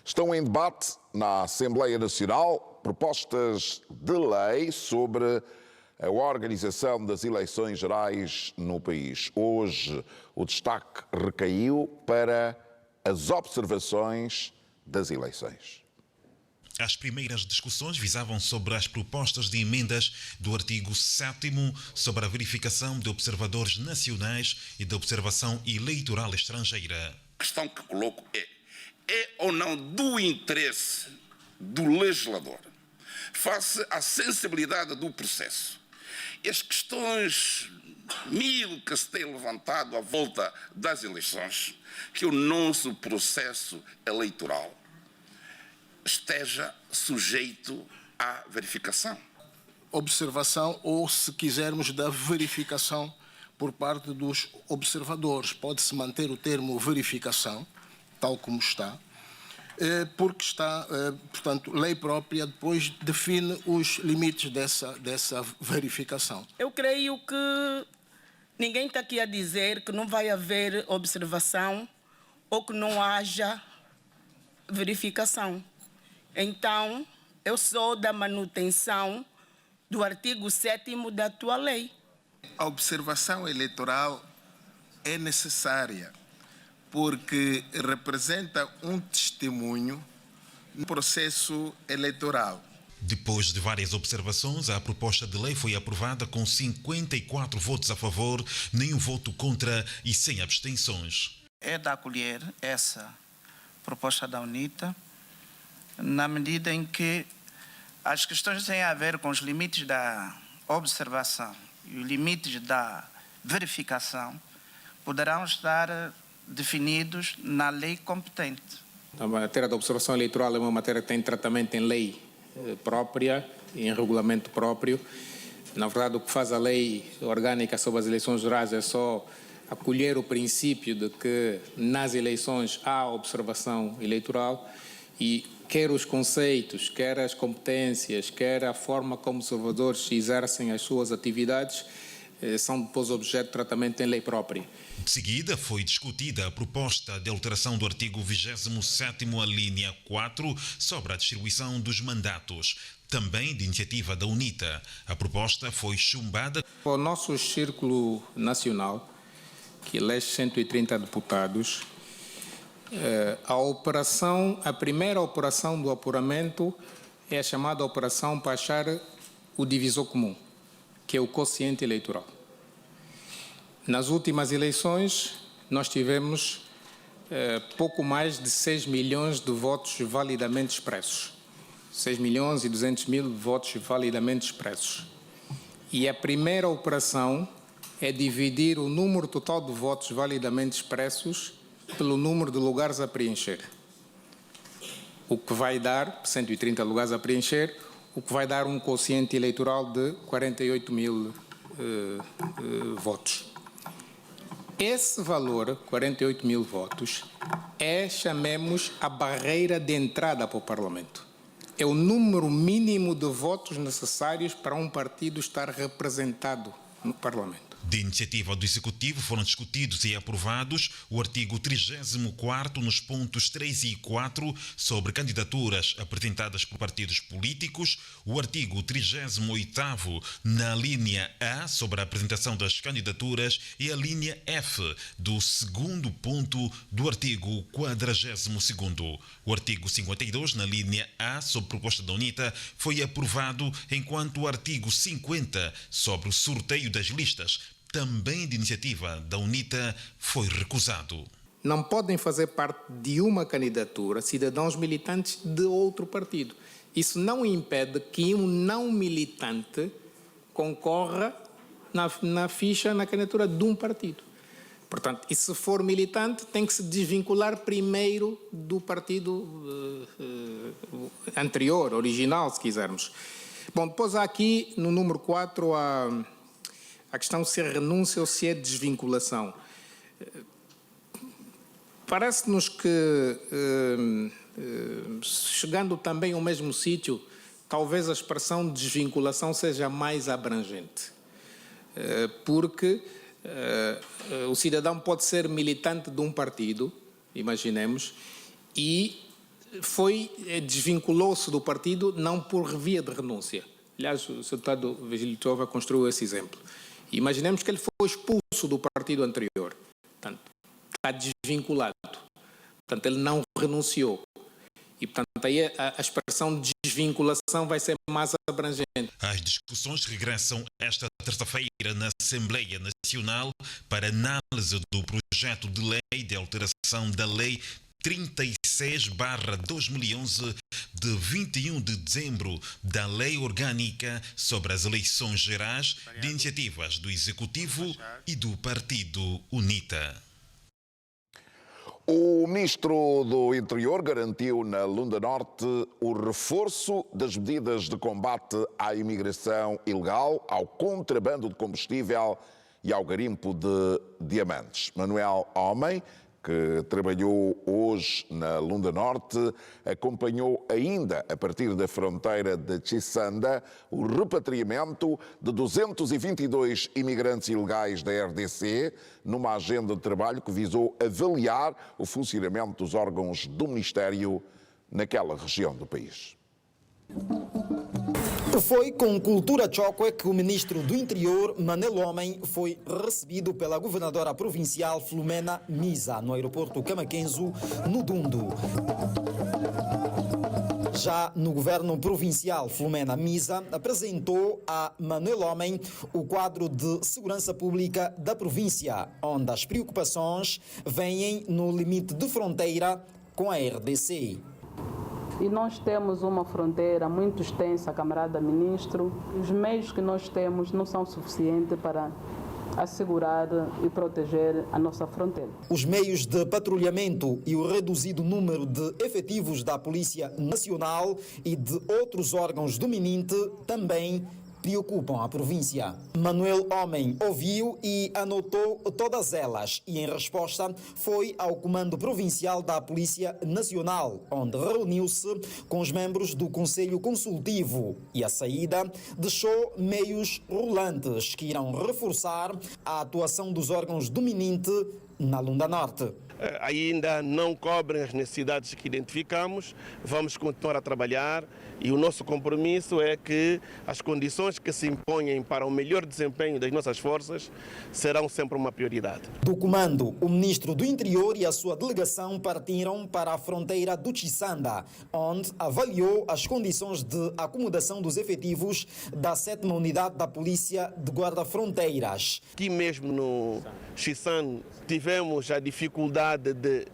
Estão em debate na Assembleia Nacional propostas de lei sobre a organização das eleições gerais no país. Hoje, o destaque recaiu para as observações das eleições. As primeiras discussões visavam sobre as propostas de emendas do artigo 7º sobre a verificação de observadores nacionais e da observação eleitoral estrangeira. A questão que coloco é ou não do interesse do legislador face à sensibilidade do processo. E as questões que se têm levantado à volta das eleições, que o nosso processo eleitoral esteja sujeito à verificação. Observação ou, se quisermos, da verificação por parte dos observadores. Pode-se manter o termo verificação, tal como está, porque está, portanto, lei própria depois define os limites dessa verificação. Eu creio que ninguém está aqui a dizer que não vai haver observação ou que não haja verificação. Então, eu sou da manutenção do artigo 7º da atual lei. A observação eleitoral é necessária porque representa um testemunho no processo eleitoral. Depois de várias observações, a proposta de lei foi aprovada com 54 votos a favor, nenhum voto contra e sem abstenções. É de acolher essa proposta da UNITA, na medida em que as questões têm a ver com os limites da observação e os limites da verificação poderão estar definidos na lei competente. A matéria da observação eleitoral é uma matéria que tem tratamento em lei própria e em regulamento próprio. Na verdade, o que faz a lei orgânica sobre as eleições gerais é só acolher o princípio de que nas eleições há observação eleitoral e quer os conceitos, quer as competências, quer a forma como os observadores exercem as suas atividades são depois objeto de tratamento em lei própria. De seguida, foi discutida a proposta de alteração do artigo 27º, a linha 4, sobre a distribuição dos mandatos, também de iniciativa da UNITA. A proposta foi chumbada. O nosso Círculo Nacional, que elege 130 deputados, a primeira operação do apuramento é a chamada operação para achar o divisor comum, que é o quociente eleitoral. Nas últimas eleições, nós tivemos pouco mais de 6 milhões de votos validamente expressos. 6 milhões e 200 mil votos validamente expressos. E a primeira operação é dividir o número total de votos validamente expressos pelo número de lugares a preencher. O que vai dar, 130 lugares a preencher, o que vai dar um quociente eleitoral de 48 mil votos. Esse valor, 48 mil votos, chamemos a barreira de entrada para o Parlamento. É o número mínimo de votos necessários para um partido estar representado no Parlamento. De iniciativa do Executivo foram discutidos e aprovados o artigo 34º nos pontos 3 e 4 sobre candidaturas apresentadas por partidos políticos, o artigo 38º na linha A sobre a apresentação das candidaturas e a linha F do segundo ponto do artigo 42º. O artigo 52 na linha A sobre proposta da UNITA foi aprovado, enquanto o artigo 50 sobre o sorteio das listas, também de iniciativa da UNITA, foi recusado. não podem fazer parte de uma candidatura cidadãos militantes de outro partido. Isso não impede que um não militante concorra na ficha, na candidatura de um partido. Portanto, e se for militante, tem que se desvincular primeiro do partido anterior, original, se quisermos. Bom, depois há aqui, no número 4, a questão se é renúncia ou se é desvinculação. Parece-nos que, chegando também ao mesmo sítio, talvez a expressão desvinculação seja mais abrangente. Porque o cidadão pode ser militante de um partido, imaginemos, e desvinculou-se do partido não por via de renúncia. Aliás, o Sr. Deputado Virgílio Tova construiu esse exemplo. Imaginemos que ele foi expulso do partido anterior. Portanto, está desvinculado. Portanto, ele não renunciou. E, portanto, aí a expressão de desvinculação vai ser mais abrangente. As discussões regressam esta terça-feira na Assembleia Nacional para análise do projeto de lei de alteração da Lei 36/2011 de 21 de dezembro da Lei Orgânica sobre as Eleições Gerais de Iniciativas do Executivo e do Partido UNITA. O Ministro do Interior garantiu na Lunda Norte o reforço das medidas de combate à imigração ilegal, ao contrabando de combustível e ao garimpo de diamantes. Manuel Homem, que trabalhou hoje na Lunda Norte, acompanhou ainda, a partir da fronteira de Chisanda, o repatriamento de 222 imigrantes ilegais da RDC, numa agenda de trabalho que visou avaliar o funcionamento dos órgãos do Ministério naquela região do país. Foi com cultura choque que o ministro do Interior, Manel Homem, foi recebido pela governadora provincial Flumena Misa, no aeroporto Camaquenzo, no Dundo. Já no governo provincial, Flumena Misa apresentou a Manel Homem o quadro de segurança pública da província, onde as preocupações vêm no limite de fronteira com a RDC. E nós temos uma fronteira muito extensa, camarada ministro. Os meios que nós temos não são suficientes para assegurar e proteger a nossa fronteira. Os meios de patrulhamento e o reduzido número de efetivos da Polícia Nacional e de outros órgãos do MININTE também preocupam a província. Manuel Homem ouviu e anotou todas elas e, em resposta, foi ao Comando Provincial da Polícia Nacional, onde reuniu-se com os membros do Conselho Consultivo e, à saída, deixou meios rolantes que irão reforçar a atuação dos órgãos do MININTE na Lunda Norte. Ainda não cobrem as necessidades que identificamos, vamos continuar a trabalhar e o nosso compromisso é que as condições que se impõem para o melhor desempenho das nossas forças serão sempre uma prioridade. Do comando, o ministro do Interior e a sua delegação partiram para a fronteira do Chisanda, onde avaliou as condições de acomodação dos efetivos da 7ª Unidade da Polícia de Guarda-Fronteiras. Aqui mesmo no Chisanda tivemos a dificuldade de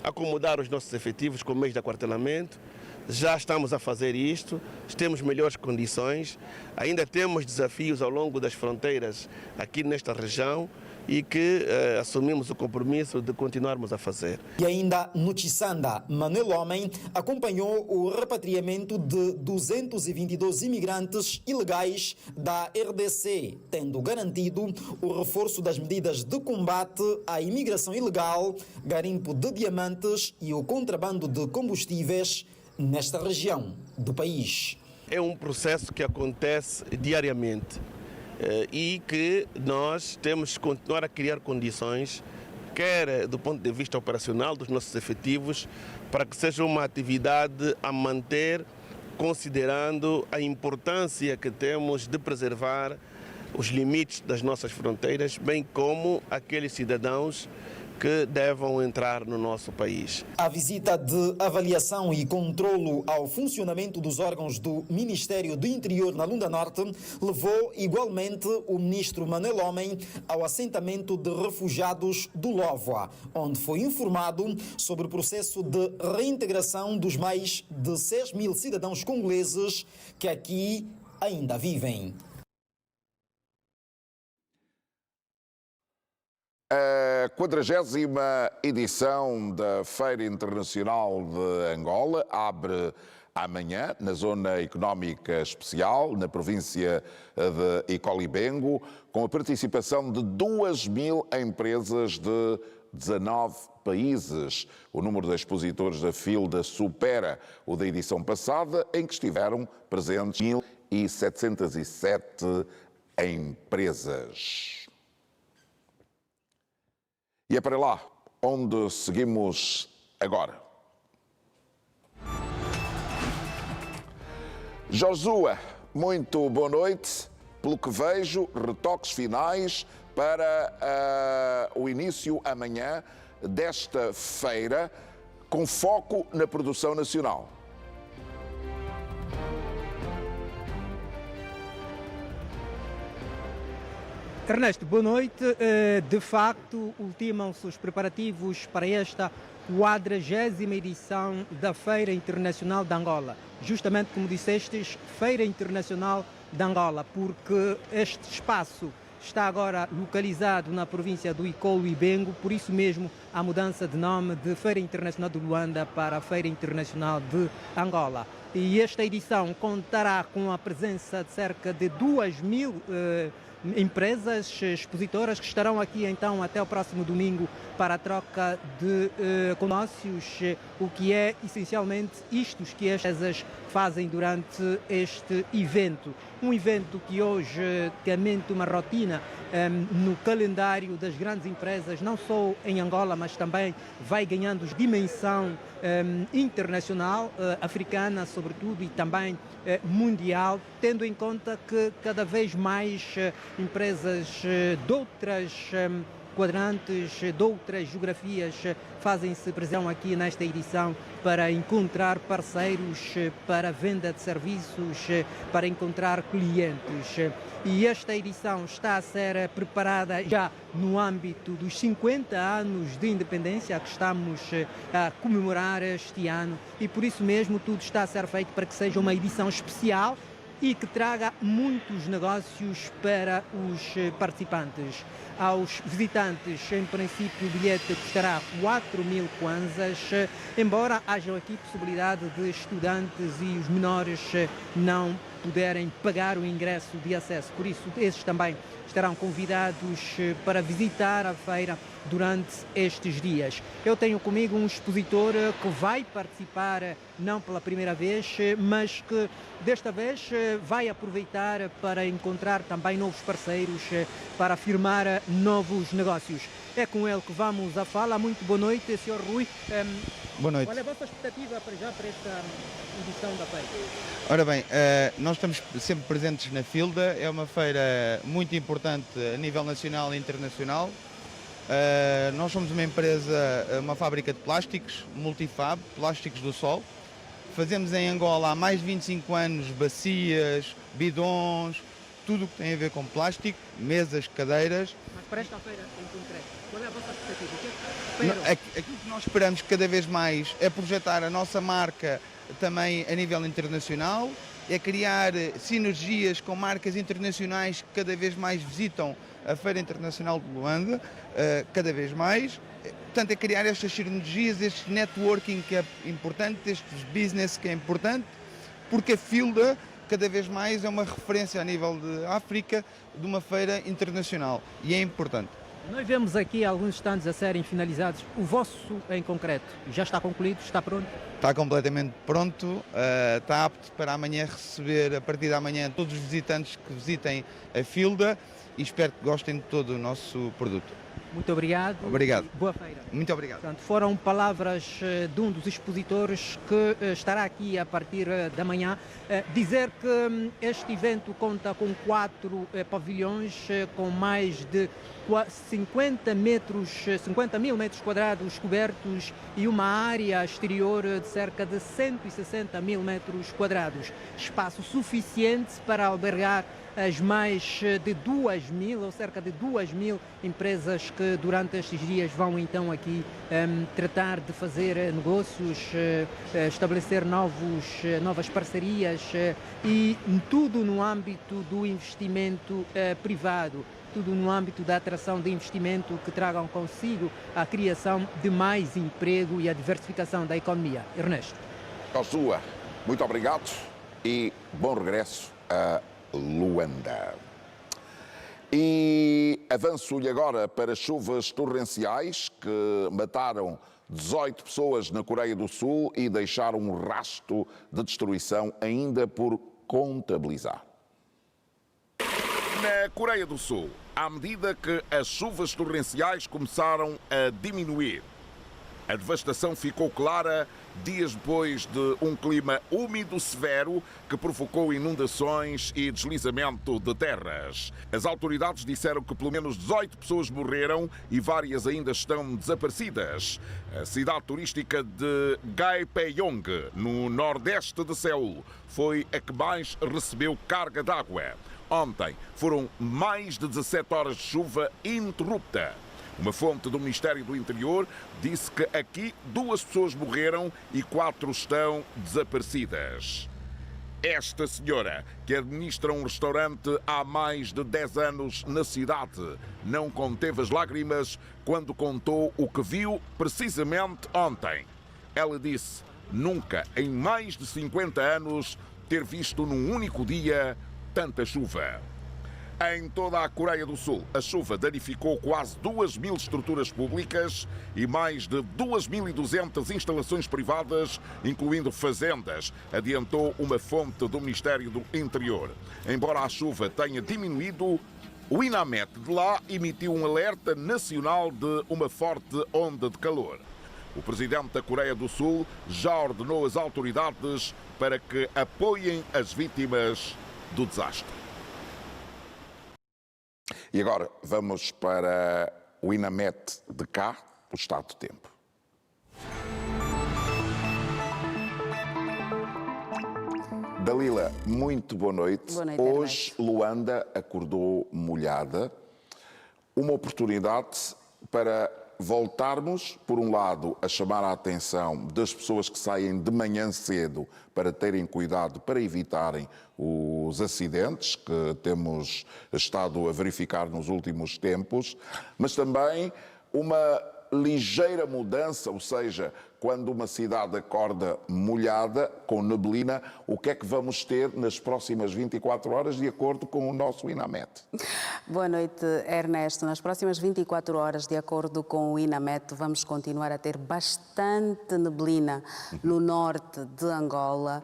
acomodar os nossos efetivos com meios de aquartelamento. Já estamos a fazer isto, temos melhores condições, ainda temos desafios ao longo das fronteiras aqui nesta região e que assumimos o compromisso de continuarmos a fazer. E ainda no Chisanda, Manuel Homem acompanhou o repatriamento de 222 imigrantes ilegais da RDC, tendo garantido o reforço das medidas de combate à imigração ilegal, garimpo de diamantes e o contrabando de combustíveis nesta região do país. É um processo que acontece diariamente e que nós temos que continuar a criar condições, quer do ponto de vista operacional dos nossos efetivos, para que seja uma atividade a manter, considerando a importância que temos de preservar os limites das nossas fronteiras, bem como aqueles cidadãos que devam entrar no nosso país. A visita de avaliação e controlo ao funcionamento dos órgãos do Ministério do Interior na Lunda Norte levou igualmente o ministro Manuel Homem ao assentamento de refugiados do Lovoa, onde foi informado sobre o processo de reintegração dos mais de 6 mil cidadãos congoleses que aqui ainda vivem. A 40ª edição da Feira Internacional de Angola abre amanhã na Zona Económica Especial, na província de Icolibengo, com a participação de 2.000 empresas de 19 países. O número de expositores da FILDA supera o da edição passada, em que estiveram presentes 1.707 empresas. E é para lá onde seguimos agora. Josué, muito boa noite. Pelo que vejo, retoques finais para o início amanhã desta feira, com foco na produção nacional. Ernesto, boa noite. De facto, ultimam-se os preparativos para esta 40ª edição da Feira Internacional de Angola. Justamente como dissestes, Feira Internacional de Angola, porque este espaço está agora localizado na província do Icolo-Ibengo, por isso mesmo a mudança de nome de Feira Internacional de Luanda para a Feira Internacional de Angola. E esta edição contará com a presença de cerca de 2.000 empresas expositoras que estarão aqui então até o próximo domingo para a troca de negócios, o que é essencialmente isto que estas empresas fazem durante este evento. Um evento que hoje é uma rotina no calendário das grandes empresas, não só em Angola, mas também vai ganhando dimensão internacional, africana sobretudo, e também mundial, tendo em conta que cada vez mais empresas de outras quadrantes, de outras geografias fazem-se presente aqui nesta edição para encontrar parceiros, para venda de serviços, para encontrar clientes. E esta edição está a ser preparada já no âmbito dos 50 anos de independência que estamos a comemorar este ano, e por isso mesmo tudo está a ser feito para que seja uma edição especial e que traga muitos negócios para os participantes. Aos visitantes, em princípio, o bilhete custará 4.000 kwanzas, embora haja aqui possibilidade de estudantes e os menores não puderem pagar o ingresso de acesso. Por isso, esses também estarão convidados para visitar a feira durante estes dias. Eu tenho comigo um expositor que vai participar não pela primeira vez, mas que desta vez vai aproveitar para encontrar também novos parceiros, para firmar novos negócios. É com ele que vamos à fala. Muito boa noite, Sr. Rui. Boa noite. Qual é a vossa expectativa para esta edição da feira? Ora bem, nós estamos sempre presentes na FILDA, é uma feira muito importante a nível nacional e internacional. Nós somos uma empresa, uma fábrica de plásticos, Multifab, plásticos do sol. Fazemos em Angola há mais de 25 anos bacias, bidons, tudo o que tem a ver com plástico, mesas, cadeiras. Mas para esta feira em concreto, qual é a vossa expectativa? O que é que esperam? Aquilo que nós esperamos cada vez mais é projetar a nossa marca também a nível internacional, é criar sinergias com marcas internacionais que cada vez mais visitam a Feira Internacional de Luanda, cada vez mais. Portanto, é criar estas sinergias, este networking que é importante, este business que é importante, porque a FILDA cada vez mais é uma referência a nível de África de uma feira internacional e é importante. Nós vemos aqui alguns stands a serem finalizados. O vosso em concreto já está concluído? Está pronto? Está completamente pronto, está apto para amanhã receber, a partir de amanhã, todos os visitantes que visitem a FILDA e espero que gostem de todo o nosso produto. Muito obrigado. Obrigado. Boa feira. Muito obrigado. Portanto, foram palavras de um dos expositores que estará aqui a partir da manhã. Dizer que este evento conta com 4 pavilhões, com mais de 50 mil metros quadrados cobertos e uma área exterior de cerca de 160 mil metros quadrados. Espaço suficiente para albergar as mais de 2.000 ou cerca de 2.000 empresas que durante estes dias vão então aqui tratar de fazer negócios, estabelecer novas parcerias e tudo no âmbito do investimento privado. Tudo no âmbito da atração de investimento que tragam consigo a criação de mais emprego e a diversificação da economia. Ernesto. Joshua, muito obrigado e bom regresso a Luanda. E avanço-lhe agora para chuvas torrenciais que mataram 18 pessoas na Coreia do Sul e deixaram um rastro de destruição ainda por contabilizar. Na Coreia do Sul, à medida que as chuvas torrenciais começaram a diminuir, a devastação ficou clara dias depois de um clima úmido severo que provocou inundações e deslizamento de terras. As autoridades disseram que pelo menos 18 pessoas morreram e várias ainda estão desaparecidas. A cidade turística de Gaepyeong, no nordeste de Seul, foi a que mais recebeu carga d'água. Ontem foram mais de 17 horas de chuva ininterrupta. Uma fonte do Ministério do Interior disse que aqui 2 pessoas morreram e 4 estão desaparecidas. Esta senhora, que administra um restaurante há mais de 10 anos na cidade, não conteve as lágrimas quando contou o que viu precisamente ontem. Ela disse nunca, em mais de 50 anos, ter visto num único dia tanta chuva. Em toda a Coreia do Sul, a chuva danificou quase 2.000 estruturas públicas e mais de 2.200 instalações privadas, incluindo fazendas, adiantou uma fonte do Ministério do Interior. Embora a chuva tenha diminuído, o INAMET de lá emitiu um alerta nacional de uma forte onda de calor. O presidente da Coreia do Sul já ordenou às autoridades para que apoiem as vítimas do desastre. E agora vamos para o INAMET de cá, o estado do tempo. Dalila, muito boa noite. Boa noite, Hoje Luanda acordou molhada. Uma oportunidade para voltarmos, por um lado, a chamar a atenção das pessoas que saem de manhã cedo para terem cuidado, para evitarem os acidentes que temos estado a verificar nos últimos tempos, mas também uma ligeira mudança, ou seja, quando uma cidade acorda molhada, com neblina, o que é que vamos ter nas próximas 24 horas, de acordo com o nosso INAMET? Boa noite, Ernesto. Nas próximas 24 horas, de acordo com o INAMET, vamos continuar a ter bastante neblina no norte de Angola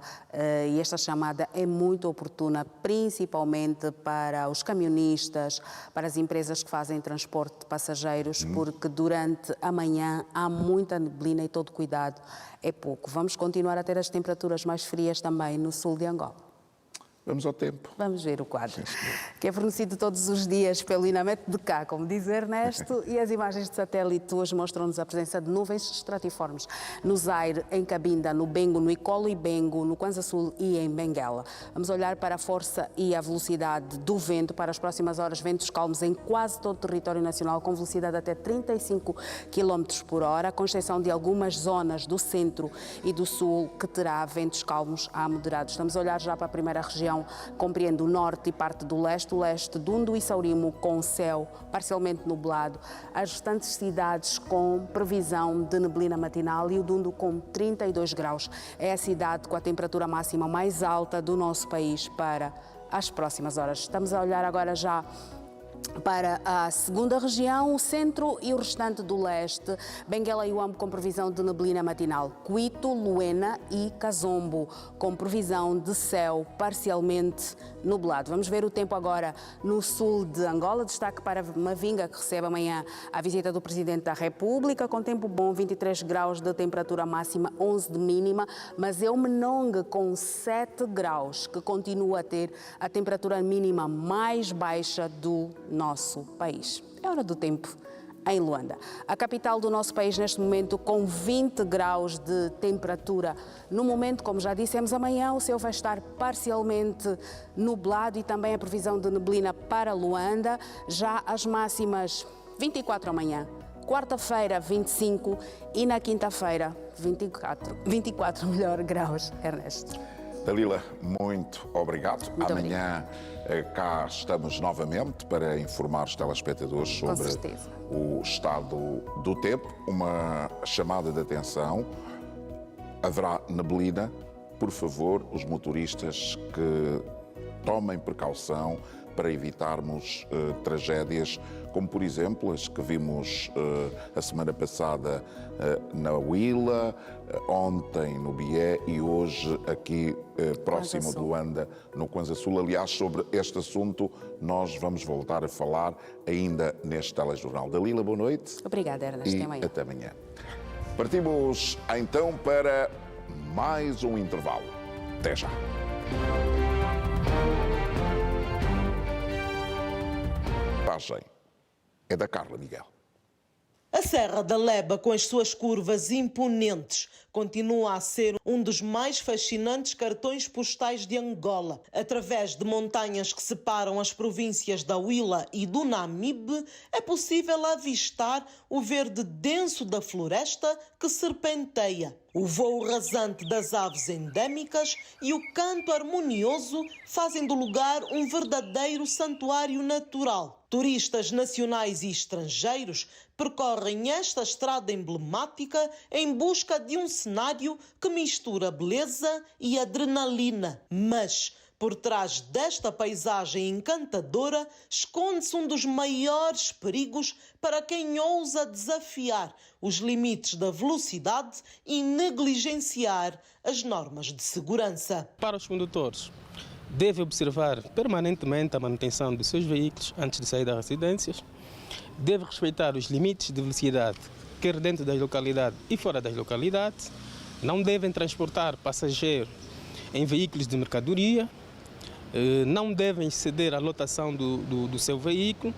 e esta chamada é muito oportuna, principalmente para os camionistas, para as empresas que fazem transporte de passageiros, porque durante a manhã há muita neblina e todo cuidado é pouco. Vamos continuar a ter as temperaturas mais frias também no sul de Angola. Vamos ao tempo. Vamos ver o quadro, que é fornecido todos os dias pelo INAMET de cá, como diz Ernesto, e as imagens de satélite hoje mostram-nos a presença de nuvens estratiformes no Zaire, em Cabinda, no Bengo, no Icolo e Bengo, no Kwanza Sul e em Benguela. Vamos olhar para a força e a velocidade do vento para as próximas horas. Ventos calmos em quase todo o território nacional, com velocidade até 35 km por hora, com exceção de algumas zonas do centro e do sul que terá ventos calmos a moderados. Estamos a olhar já para a primeira região, compreende o norte e parte do leste, o leste, Dundo e Saurimo com céu parcialmente nublado, as restantes cidades com previsão de neblina matinal e o Dundo com 32 graus. É a cidade com a temperatura máxima mais alta do nosso país para as próximas horas. Estamos a olhar agora já para a segunda região, o centro e o restante do leste, Benguela e Uambo com previsão de neblina matinal, Cuito, Luena e Kazombo com previsão de céu parcialmente nublado. Vamos ver o tempo agora no sul de Angola, destaque para Mavinga, que recebe amanhã a visita do Presidente da República, com tempo bom, 23 graus de temperatura máxima, 11 de mínima, mas é o Menongue com 7 graus, que continua a ter a temperatura mínima mais baixa do nosso país. É hora do tempo em Luanda. A capital do nosso país neste momento com 20 graus de temperatura. No momento, como já dissemos, amanhã o céu vai estar parcialmente nublado e também a previsão de neblina para Luanda. Já as máximas 24 amanhã, quarta-feira 25 e na quinta-feira 24 graus, Ernesto. Dalila, muito obrigado. Muito Amanhã cá estamos novamente para informar os telespectadores sobre o estado do tempo. Uma chamada de atenção: haverá neblina. Por favor, os motoristas que tomem precaução para evitarmos tragédias, como por exemplo as que vimos a semana passada na Huila, ontem no Bié e hoje aqui próximo de Luanda, no Kwanza Sul. Aliás, sobre este assunto nós vamos voltar a falar ainda neste telejornal. Dalila, boa noite. Obrigada, Ernesto. E até amanhã. Partimos então para mais um intervalo. Até já. É da Carla Miguel. A Serra da Leba, com as suas curvas imponentes, continua a ser um dos mais fascinantes cartões postais de Angola. Através de montanhas que separam as províncias da Huila e do Namibe, é possível avistar o verde denso da floresta que serpenteia. O voo rasante das aves endêmicas e o canto harmonioso fazem do lugar um verdadeiro santuário natural. Turistas nacionais e estrangeiros percorrem esta estrada emblemática em busca de um cenário que mistura beleza e adrenalina. Mas, por trás desta paisagem encantadora, esconde-se um dos maiores perigos para quem ousa desafiar os limites da velocidade e negligenciar as normas de segurança. Para os condutores, deve observar permanentemente a manutenção dos seus veículos antes de sair das residências, deve respeitar os limites de velocidade, quer dentro das localidades e fora das localidades, não devem transportar passageiros em veículos de mercadoria, não devem exceder a lotação do seu veículo.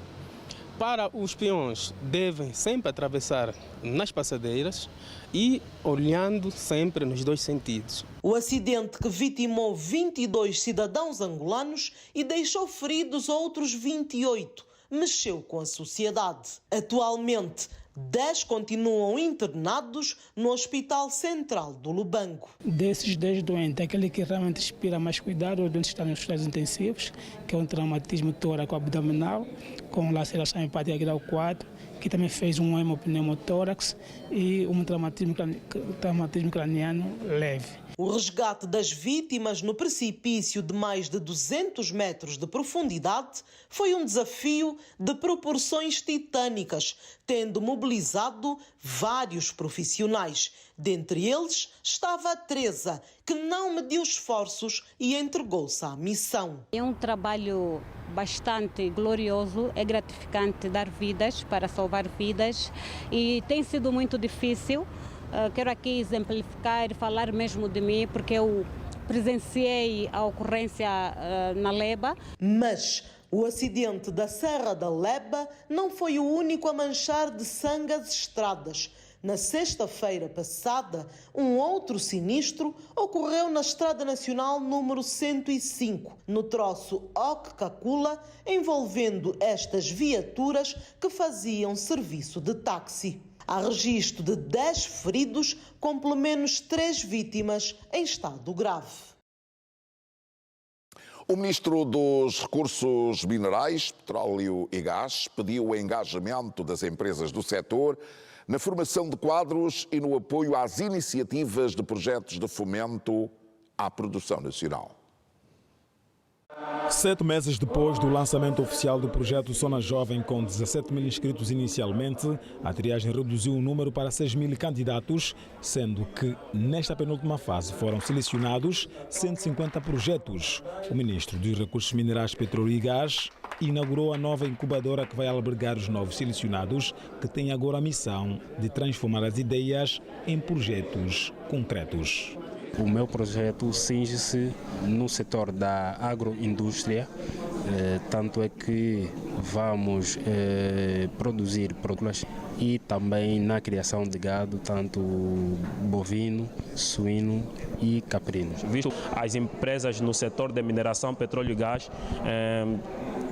Para os peões, devem sempre atravessar nas passadeiras e olhando sempre nos dois sentidos. O acidente que vitimou 22 cidadãos angolanos e deixou feridos outros 28 mexeu com a sociedade. Atualmente, 10 continuam internados no Hospital Central do Lubango. Desses 10 doentes, aquele que realmente inspira mais cuidado, os doentes estão nos cuidados intensivos, que é um traumatismo tóraco-abdominal, com laceração hepática grau 4, que também fez um hemopneumotórax e um traumatismo craniano leve. O resgate das vítimas no precipício de mais de 200 metros de profundidade foi um desafio de proporções titânicas, tendo mobilizado vários profissionais. Dentre eles estava a Teresa, que não mediu esforços e entregou-se à missão. É um trabalho bastante glorioso, é gratificante dar vidas, para salvar vidas, e tem sido muito difícil. Quero aqui exemplificar e falar mesmo de mim, porque eu presenciei a ocorrência na Leba. Mas o acidente da Serra da Leba não foi o único a manchar de sangue as estradas. Na sexta-feira passada, um outro sinistro ocorreu na Estrada Nacional número 105, no troço Oque-Cacula, envolvendo estas viaturas que faziam serviço de táxi. Há registro de 10 feridos, com pelo menos 3 vítimas em estado grave. O ministro dos Recursos Minerais, Petróleo e Gás pediu o engajamento das empresas do setor na formação de quadros e no apoio às iniciativas de projetos de fomento à produção nacional. 7 meses depois do lançamento oficial do projeto Sona Jovem, com 17 mil inscritos inicialmente, a triagem reduziu o número para 6 mil candidatos, sendo que nesta penúltima fase foram selecionados 150 projetos. O ministro dos Recursos Minerais, Petróleo e Gás inaugurou a nova incubadora que vai albergar os novos selecionados, que tem agora a missão de transformar as ideias em projetos concretos. O meu projeto cinge-se no setor da agroindústria, Tanto é que vamos produzir produtos e também na criação de gado, tanto bovino, suíno e caprino. Visto as empresas no setor de mineração, petróleo e gás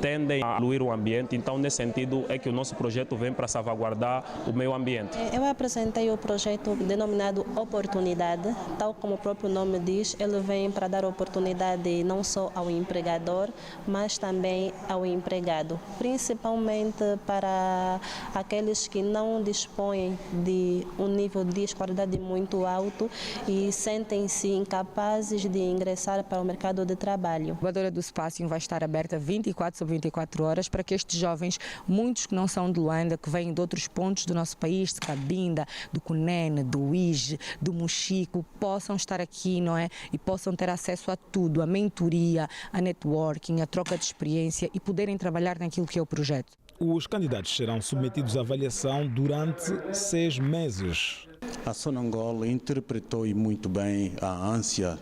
tendem a poluir o ambiente, então nesse sentido é que o nosso projeto vem para salvaguardar o meio ambiente. Eu apresentei o projeto denominado Oportunidade, tal como o próprio nome diz, ele vem para dar oportunidade não só ao empregador, mas também ao empregado, principalmente para aqueles que não dispõem de um nível de escolaridade muito alto e sentem-se incapazes de ingressar para o mercado de trabalho. A incubadora do Espaço vai estar aberta 24/24 horas para que estes jovens, muitos que não são de Luanda, que vêm de outros pontos do nosso país, de Cabinda, do Cunene, do Uíge, do Mochico, possam estar aqui, não é? E possam ter acesso a tudo, a mentoria, a networking, a troca de experiência e poderem trabalhar naquilo que é o projeto. Os candidatos serão submetidos à avaliação durante 6 meses. A Sonangol interpretou muito bem a ânsia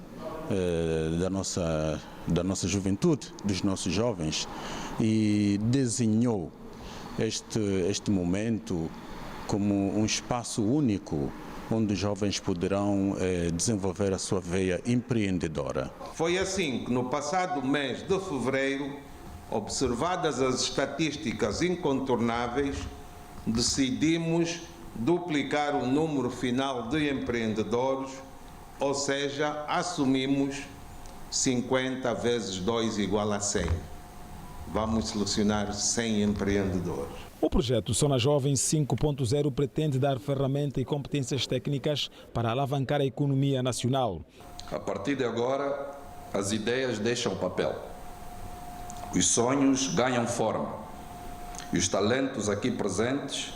da nossa juventude, dos nossos jovens, e desenhou este momento como um espaço único onde os jovens poderão desenvolver a sua veia empreendedora. Foi assim que no passado mês de fevereiro, observadas as estatísticas incontornáveis, decidimos duplicar o número final de empreendedores, ou seja, assumimos 50 vezes 2 igual a 100. Vamos selecionar 100 empreendedores. O projeto Sona Jovem 5.0 pretende dar ferramentas e competências técnicas para alavancar a economia nacional. A partir de agora, as ideias deixam o papel. Os sonhos ganham forma. E os talentos aqui presentes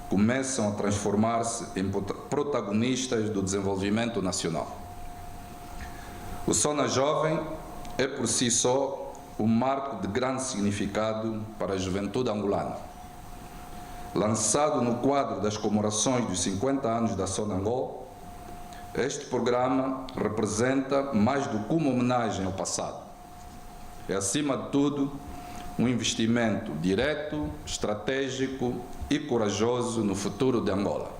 começam a transformar-se em protagonistas do desenvolvimento nacional. O Sona Jovem é por si só um marco de grande significado para a juventude angolana. Lançado no quadro das comemorações dos 50 anos da Sonangol, este programa representa mais do que uma homenagem ao passado. É, acima de tudo, um investimento direto, estratégico e corajoso no futuro de Angola.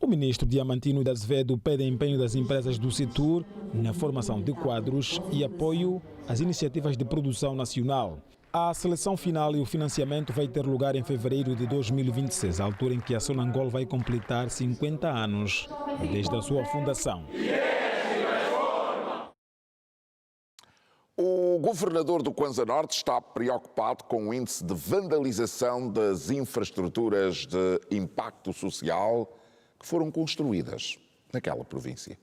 O ministro Diamantino de Azevedo pede empenho das empresas do setor na formação de quadros e apoio às iniciativas de produção nacional. A seleção final e o financiamento vai ter lugar em fevereiro de 2026, a altura em que a Sonangol vai completar 50 anos desde a sua fundação. O governador do Kwanza Norte está preocupado com o índice de vandalização das infraestruturas de impacto social que foram construídas naquela província.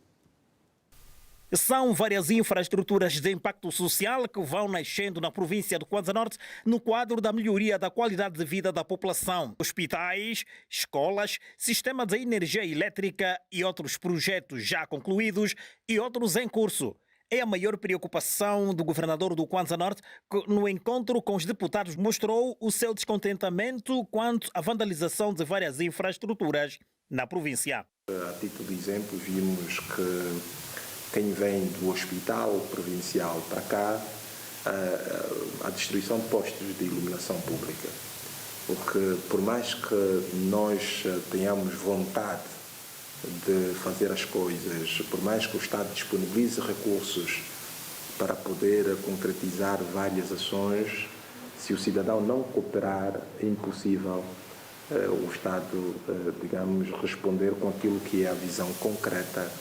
São várias infraestruturas de impacto social que vão nascendo na província do Kwanza Norte no quadro da melhoria da qualidade de vida da população. Hospitais, escolas, sistema de energia elétrica e outros projetos já concluídos e outros em curso. É a maior preocupação do governador do Kwanza Norte, que no encontro com os deputados mostrou o seu descontentamento quanto à vandalização de várias infraestruturas na província. A título de exemplo, vimos que quem vem do hospital provincial para cá, a destruição de postos de iluminação pública. Porque por mais que nós tenhamos vontade de fazer as coisas, por mais que o Estado disponibilize recursos para poder concretizar várias ações, se o cidadão não cooperar, é impossível o Estado, digamos, responder com aquilo que é a visão concreta.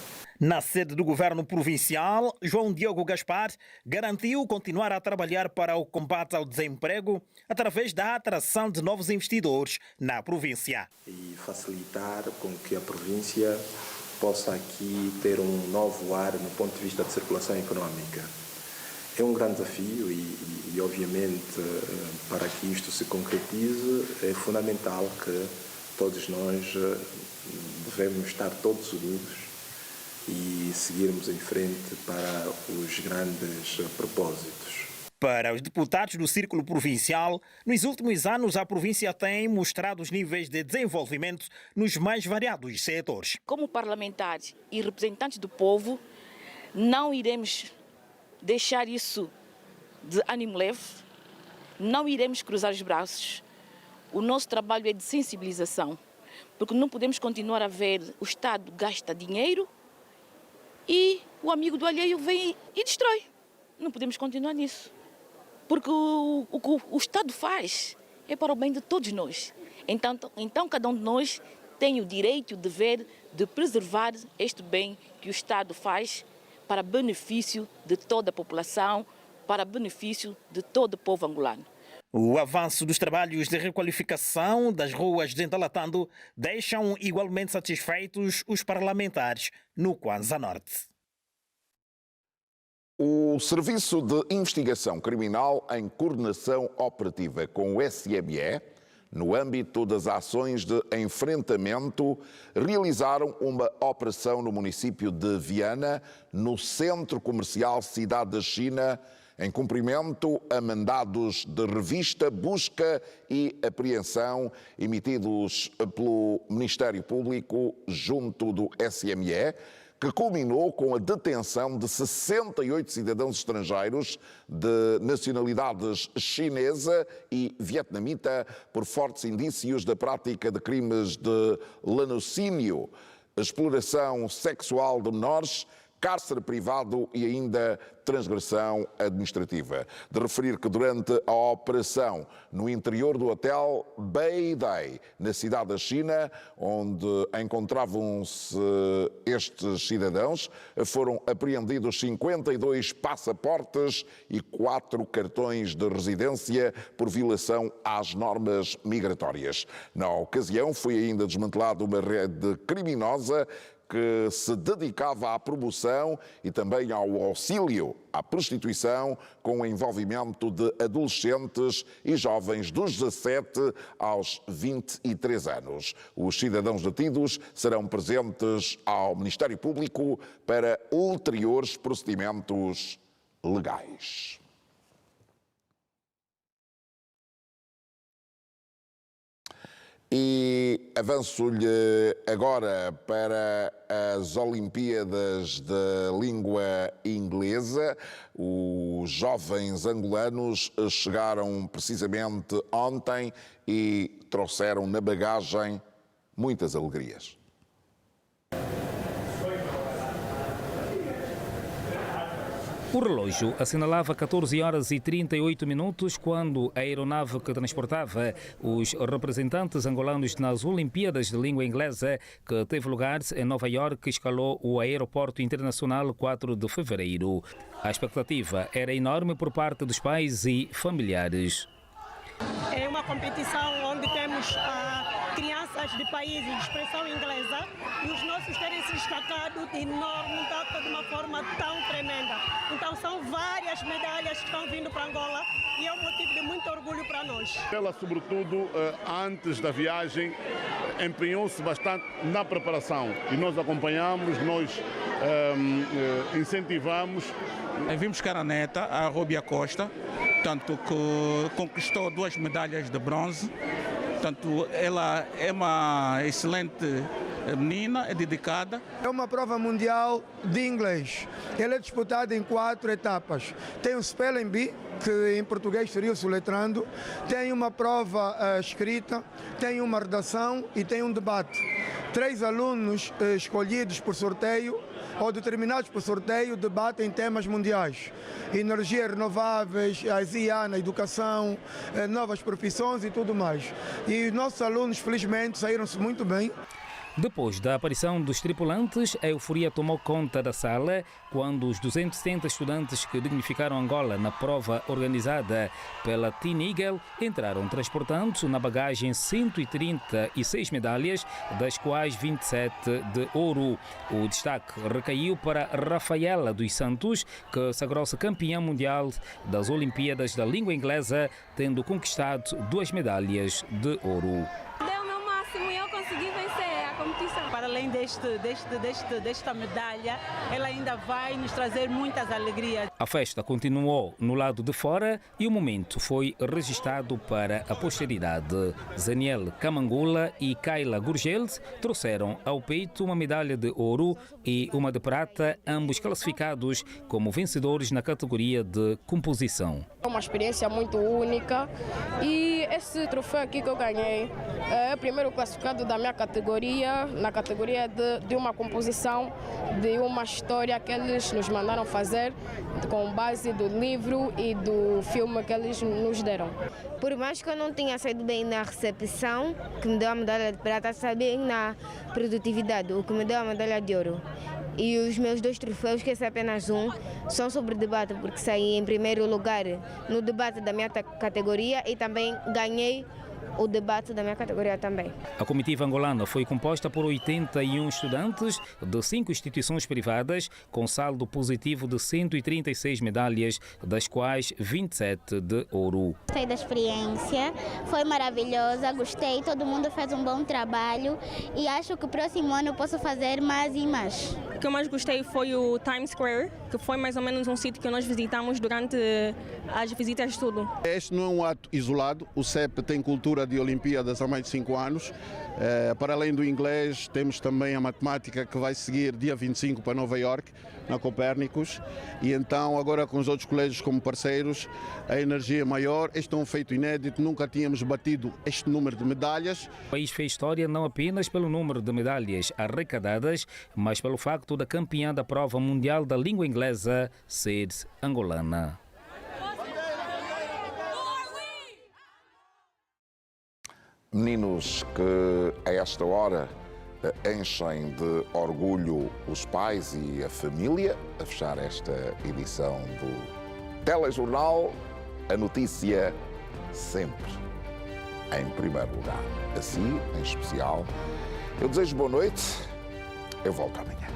Na sede do governo provincial, João Diogo Gaspar garantiu continuar a trabalhar para o combate ao desemprego através da atração de novos investidores na província. E facilitar com que a província possa aqui ter um novo ar no ponto de vista de circulação económica. É um grande desafio e obviamente, para que isto se concretize, é fundamental que todos nós devemos estar todos unidos e seguirmos em frente para os grandes propósitos. Para os deputados do Círculo Provincial, nos últimos anos a província tem mostrado os níveis de desenvolvimento nos mais variados setores. Como parlamentares e representantes do povo, não iremos deixar isso de ânimo leve não iremos cruzar os braços. O nosso trabalho é de sensibilização, porque não podemos continuar a ver o Estado gasta dinheiro e o amigo do alheio vem e destrói. Não podemos continuar nisso, porque o que o Estado faz é para o bem de todos nós. Então cada um de nós tem o direito e o dever de preservar este bem que o Estado faz para benefício de toda a população, para benefício de todo o povo angolano. O avanço dos trabalhos de requalificação das ruas de Ndalatando deixam igualmente satisfeitos os parlamentares no Kwanza Norte. O Serviço de Investigação Criminal, em coordenação operativa com o SME, no âmbito das ações de enfrentamento, realizaram uma operação no município de Viana, no Centro Comercial Cidade da China, em cumprimento a mandados de revista, busca e apreensão emitidos pelo Ministério Público junto do SME, que culminou com a detenção de 68 cidadãos estrangeiros de nacionalidades chinesa e vietnamita por fortes indícios da prática de crimes de latrocínio, exploração sexual de menores, cárcere privado e ainda transgressão administrativa. De referir que durante a operação no interior do hotel Beidei, na cidade da China, onde encontravam-se estes cidadãos, foram apreendidos 52 passaportes e 4 cartões de residência por violação às normas migratórias. Na ocasião, foi ainda desmantelada uma rede criminosa que se dedicava à promoção e também ao auxílio à prostituição, com o envolvimento de adolescentes e jovens dos 17 aos 23 anos. Os cidadãos detidos serão presentes ao Ministério Público para ulteriores procedimentos legais. E avanço-lhe agora para as Olimpíadas de Língua Inglesa. Os jovens angolanos chegaram precisamente ontem e trouxeram na bagagem muitas alegrias. O relógio assinalava 14 horas e 38 minutos quando a aeronave que transportava os representantes angolanos nas Olimpíadas de Língua Inglesa, que teve lugar em Nova Iorque, escalou o aeroporto internacional 4 de fevereiro. A expectativa era enorme por parte dos pais e familiares. É uma competição onde temos crianças de países de expressão inglesa e os nossos terem se destacado de uma forma tão tremenda. Então são várias medalhas que estão vindo para Angola e é um motivo de muito orgulho para nós. Ela, sobretudo, antes da viagem, empenhou-se bastante na preparação e nós acompanhamos, nós incentivamos. Vimos buscar a neta, a Robia Costa, tanto que conquistou 2 medalhas de bronze. Portanto, ela é uma excelente menina, é dedicada. É uma prova mundial de inglês. Ela é disputada em 4 etapas. Tem o Spelling Bee, que em português seria o soletrando, tem uma prova escrita, tem uma redação e tem um debate. 3 alunos escolhidos por sorteio ou determinados por sorteio debatem temas mundiais. Energias renováveis, as IA na educação, novas profissões e tudo mais. E os nossos alunos, felizmente, saíram-se muito bem. Depois da aparição dos tripulantes, a euforia tomou conta da sala quando os 270 estudantes que dignificaram Angola na prova organizada pela Teen Eagle entraram transportando na bagagem 136 medalhas, das quais 27 de ouro. O destaque recaiu para Rafaela dos Santos, que sagrou-se campeã mundial das Olimpíadas da Língua Inglesa, tendo conquistado 2 medalhas de ouro. Dei o meu máximo e eu consegui vencer a competição. competição. Para além desta medalha, ela ainda vai nos trazer muitas alegrias. A festa continuou no lado de fora e o momento foi registrado para a posteridade. Zaniel Camangula e Kayla Gurgels trouxeram ao peito uma medalha de ouro e uma de prata, ambos classificados como vencedores na categoria de composição. É uma experiência muito única e esse troféu aqui que eu ganhei é o primeiro classificado da minha categoria, na categoria de uma composição de uma história que eles nos mandaram fazer com base do livro e do filme que eles nos deram. Por mais que eu não tenha saído bem na recepção, que me deu a medalha de prata, saí bem na produtividade, o que me deu a medalha de ouro. E os meus 2 troféus, que esse é apenas um, são sobre debate, porque saí em primeiro lugar no debate da minha categoria e também ganhei o debate da minha categoria também. A comitiva angolana foi composta por 81 estudantes de 5 instituições privadas, com saldo positivo de 136 medalhas, das quais 27 de ouro. Gostei da experiência, foi maravilhosa, gostei, todo mundo fez um bom trabalho e acho que o próximo ano eu posso fazer mais e mais. O que eu mais gostei foi o Times Square, que foi mais ou menos um sítio que nós visitamos durante as visitas de estudo. Este não é um ato isolado, o CEP tem cultura de Olimpíadas há mais de 5 anos. Para além do inglês, temos também a matemática que vai seguir dia 25 para Nova York, na Copérnicos. E então, agora com os outros colégios como parceiros, a energia é maior. Este é um feito inédito, nunca tínhamos batido este número de medalhas. O país fez história não apenas pelo número de medalhas arrecadadas, mas pelo facto da campeã da prova mundial da língua inglesa ser angolana. Meninos que a esta hora enchem de orgulho os pais e a família, a fechar esta edição do Telejornal, a notícia sempre em primeiro lugar. Assim, em especial, eu desejo boa noite, eu volto amanhã.